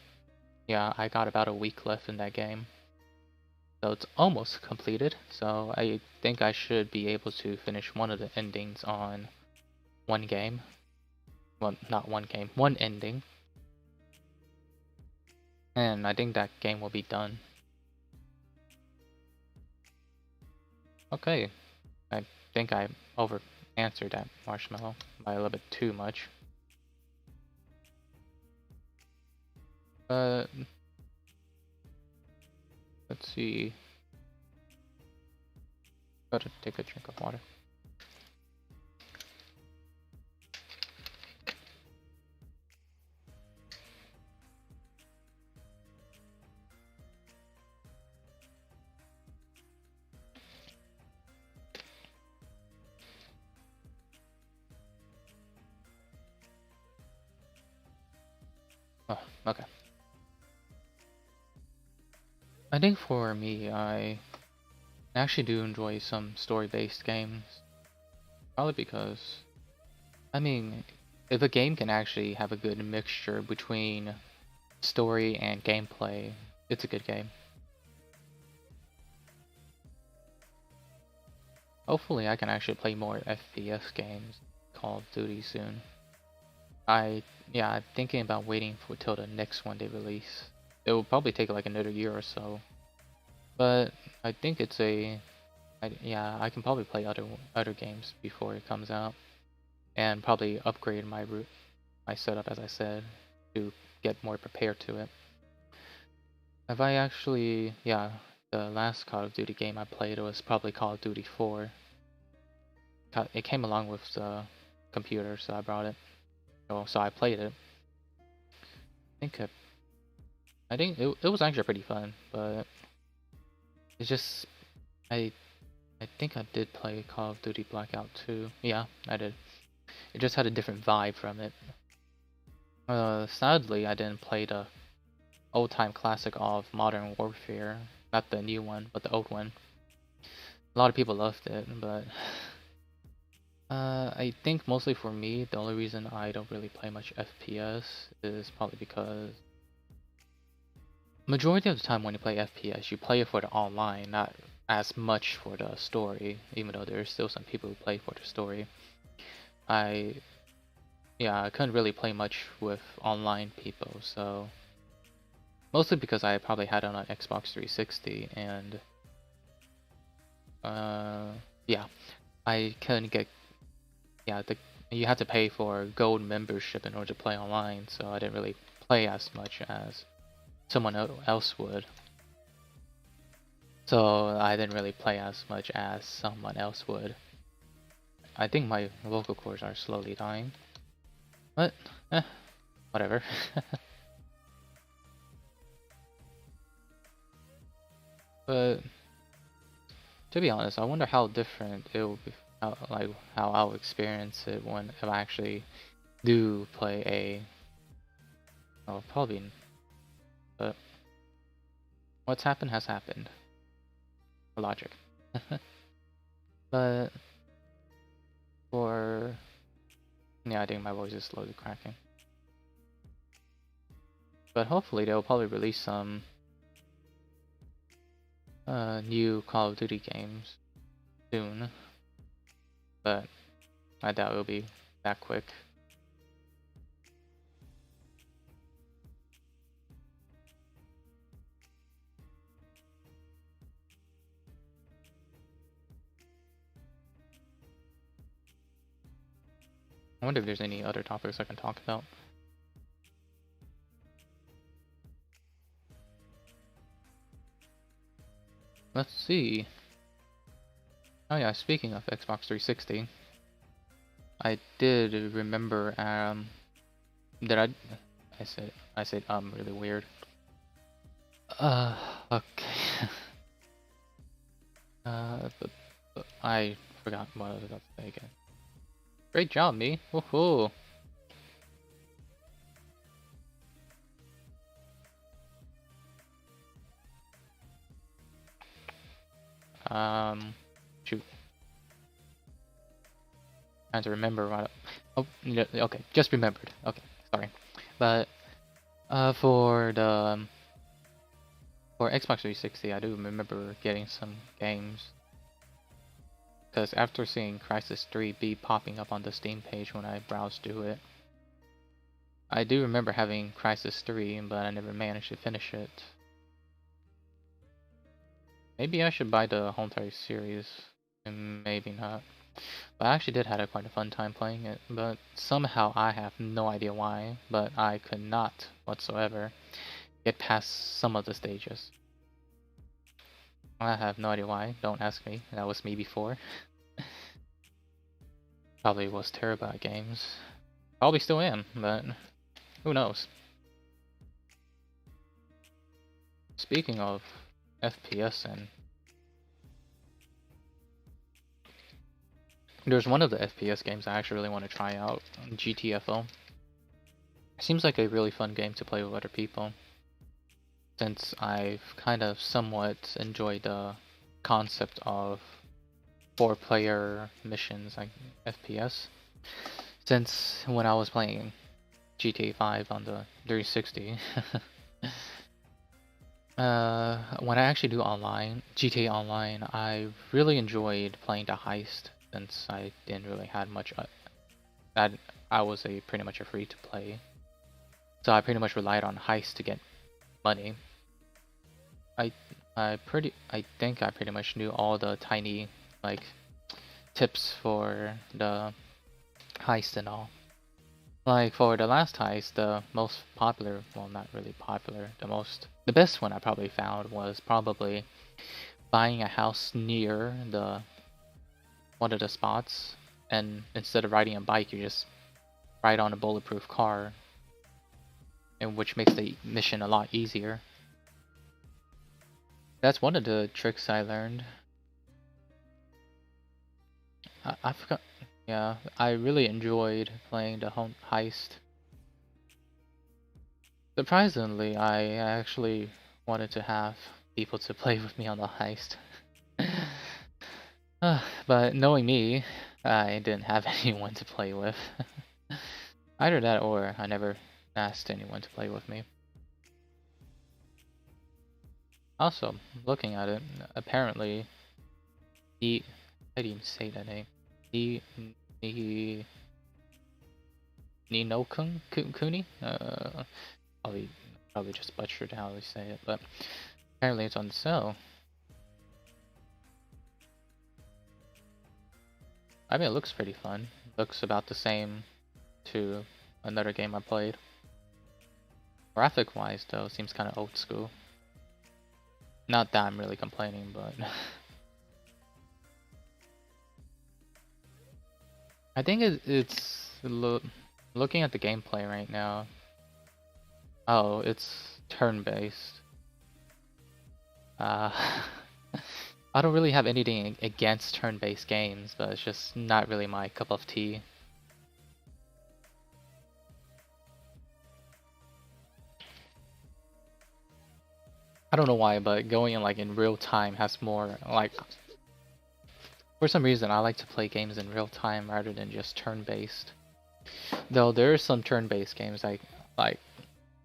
Yeah, I got about a week left in that game. So it's almost completed. So I think I should be able to finish one of the endings on one game. Well, not one game, one ending. And I think that game will be done. Okay, I think I over answered that marshmallow by a little bit too much. Let's see. Gotta take a drink of water. Oh, okay. I think for me, I actually do enjoy some story-based games. Probably because, I mean, if a game can actually have a good mixture between story and gameplay, it's a good game. Hopefully I can actually play more FPS games, Call of Duty soon. Yeah, I'm thinking about waiting for till the next one they release. It will probably take like another year or so, but I think it's yeah, I can probably play other games before it comes out, and probably upgrade my setup, as I said, to get more prepared to it. Have I actually? Yeah, the last Call of Duty game I played was probably Call of Duty 4. It came along with the computer, so I brought it. So I played it. I think it was actually pretty fun, but it's just I I think I did play Call of Duty Blackout 2. Yeah, I did. It just had a different vibe from it. Sadly, I didn't play the old-time classic of Modern Warfare, not the new one, but the old one. A lot of people loved it, but I think mostly for me, the only reason I don't really play much FPS is probably because majority of the time when you play FPS, you play it for the online, not as much for the story, even though there's still some people who play for the story. I couldn't really play much with online people, so mostly because I probably had it on an Xbox 360, and yeah, I couldn't get you had to pay for gold membership in order to play online, so I didn't really play as much as someone else would. So I didn't really play as much as someone else would. I think my vocal cords are slowly dying, but whatever. But to be honest, I wonder how different it will be, how I'll experience it if I actually do play a. Oh, probably. But what's happened has happened. Logic. But for yeah, I think my voice is slowly cracking. But hopefully they'll probably release some new Call of Duty games soon. But I doubt it'll be that quick. I wonder if there's any other topics I can talk about. Let's see. Oh yeah, speaking of Xbox 360, I did remember that I said really weird. Okay. But I forgot what I was about to say again. Great job, me. Woohoo. Shoot. Trying to remember what. Oh, okay, just remembered. Okay, sorry. But for Xbox 360, I do remember getting some games. Because after seeing Crysis 3 be popping up on the Steam page when I browsed through it, I do remember having Crysis 3, but I never managed to finish it. Maybe I should buy the whole entire series, and maybe not. But I actually did have quite a fun time playing it, but somehow I have no idea why, but I could not whatsoever get past some of the stages. I have no idea why, don't ask me, that was me before. Probably was terrible at games. Probably still am, but who knows. Speaking of FPS, and there's one of the FPS games I actually really want to try out, GTFO. Seems like a really fun game to play with other people, since I've kind of somewhat enjoyed the concept of 4-player missions like FPS, since when I was playing GTA 5 on the 360. When I actually do GTA Online, I really enjoyed playing the heist, since I didn't really have much I was pretty much a free to play, so I pretty much relied on heist to get money. I I think I pretty much knew all the tiny like tips for the heist and all. Like for the last heist, the most popular, well not really popular, the best one I probably found was probably buying a house near the one of the spots, and instead of riding a bike you just ride on a bulletproof car, and which makes the mission a lot easier. That's one of the tricks I learned. I forgot. Yeah, I really enjoyed playing the home heist. Surprisingly, I actually wanted to have people to play with me on the heist. But knowing me, I didn't have anyone to play with. Either that or I never asked anyone to play with me. Also, looking at it, apparently, how do you say that name? Ni Ninokun Kuni? Probably just butchered how they say it, but apparently it's on sale. I mean, it looks pretty fun. Looks about the same to another game I played. Graphic wise though, seems kind of old school. Not that I'm really complaining, but I think looking at the gameplay right now. Oh, it's turn-based. I don't really have anything against turn-based games, but it's just not really my cup of tea. I don't know why, but going in like in real time has more like. For some reason, I like to play games in real time rather than just turn-based. Though there are some turn-based games I like.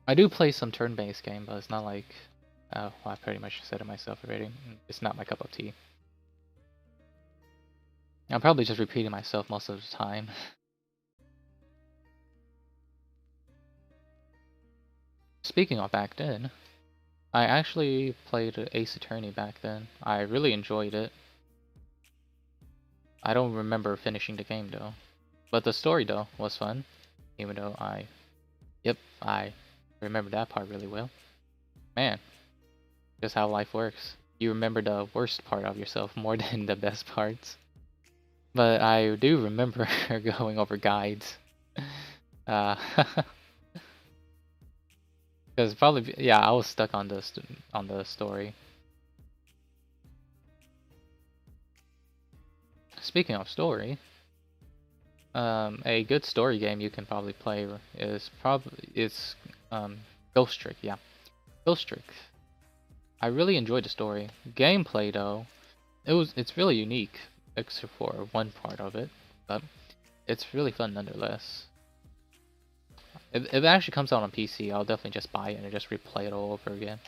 I do play some turn-based game, but it's not like. Oh, well, I pretty much said it myself already. It's not my cup of tea. I'm probably just repeating myself most of the time. Speaking of back then, I actually played Ace Attorney back then. I really enjoyed it. I don't remember finishing the game though. But the story though was fun. Even though I remember that part really well. Man, just how life works. You remember the worst part of yourself more than the best parts. But I do remember going over guides. Because probably, yeah, I was stuck on the story. Speaking of story, a good story game you can probably play is Ghost Trick. Yeah, Ghost Trick. I really enjoyed the story. Gameplay though, it's really unique, except for one part of it, but it's really fun nonetheless. If it actually comes out on PC, I'll definitely just buy it and just replay it all over again.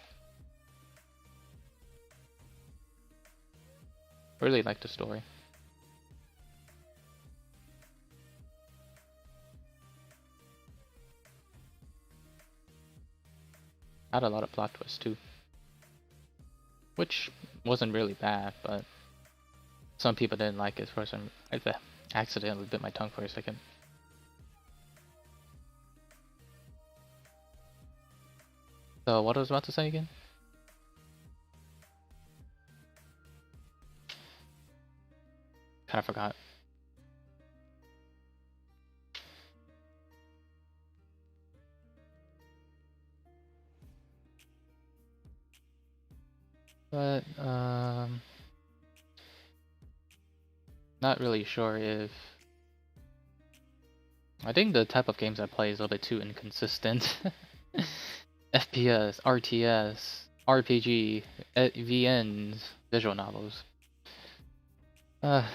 Really like the story. Had a lot of plot twists too, which wasn't really bad, but some people didn't like it for some. I accidentally bit my tongue for a second. So what I was about to say again? Kind of forgot. But not really sure if. I think the type of games I play is a little bit too inconsistent. FPS, RTS, RPG, VNs, visual novels. I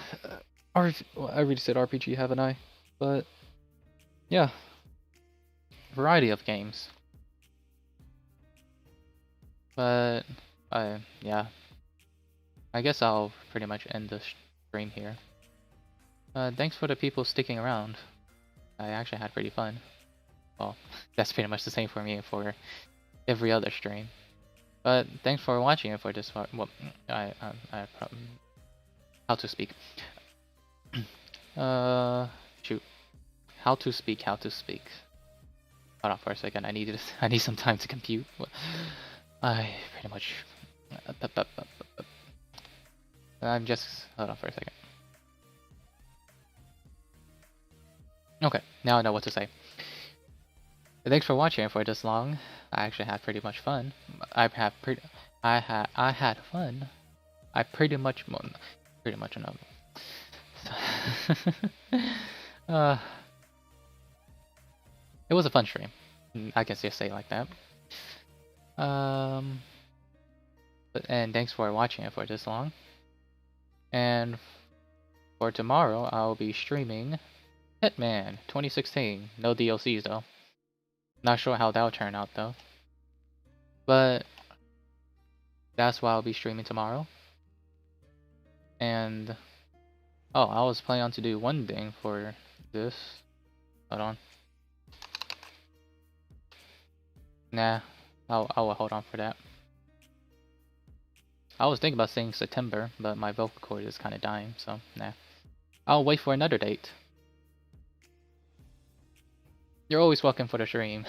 already said RPG, haven't I? But yeah, variety of games. But yeah, I guess I'll pretty much end the stream here. Thanks for the people sticking around. I actually had pretty fun. Well, that's pretty much the same for me for every other stream. But thanks for watching it for this part. Well, how to speak. Shoot. How to speak. How to speak. Hold on for a second. I need this. I need some time to compute. I pretty much. I'm just. Hold on for a second. Okay, now I know what to say. Thanks for watching for this long. I actually had pretty much fun. I had fun. I pretty much enough. It was a fun stream. I can just say it like that. And thanks for watching it for this long. And for tomorrow, I'll be streaming Hitman 2016. No DLCs though. Not sure how that'll turn out though. But that's why I'll be streaming tomorrow. And oh, I was planning on to do one thing for this. Hold on. Nah, I'll hold on for that. I was thinking about saying September, but my vocal cord is kind of dying, so nah. I'll wait for another date. You're always welcome for the stream.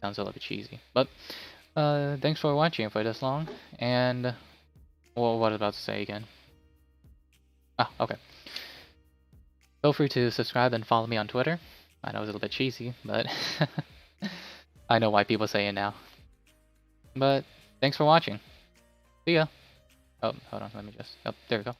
Sounds a little bit cheesy, but thanks for watching for this long. And well, what I was about to say again? Ah, okay. Feel free to subscribe and follow me on Twitter. I know it's a little bit cheesy, but I know why people say it now. But thanks for watching. See ya. Oh, hold on, let me just. Oh, there we go.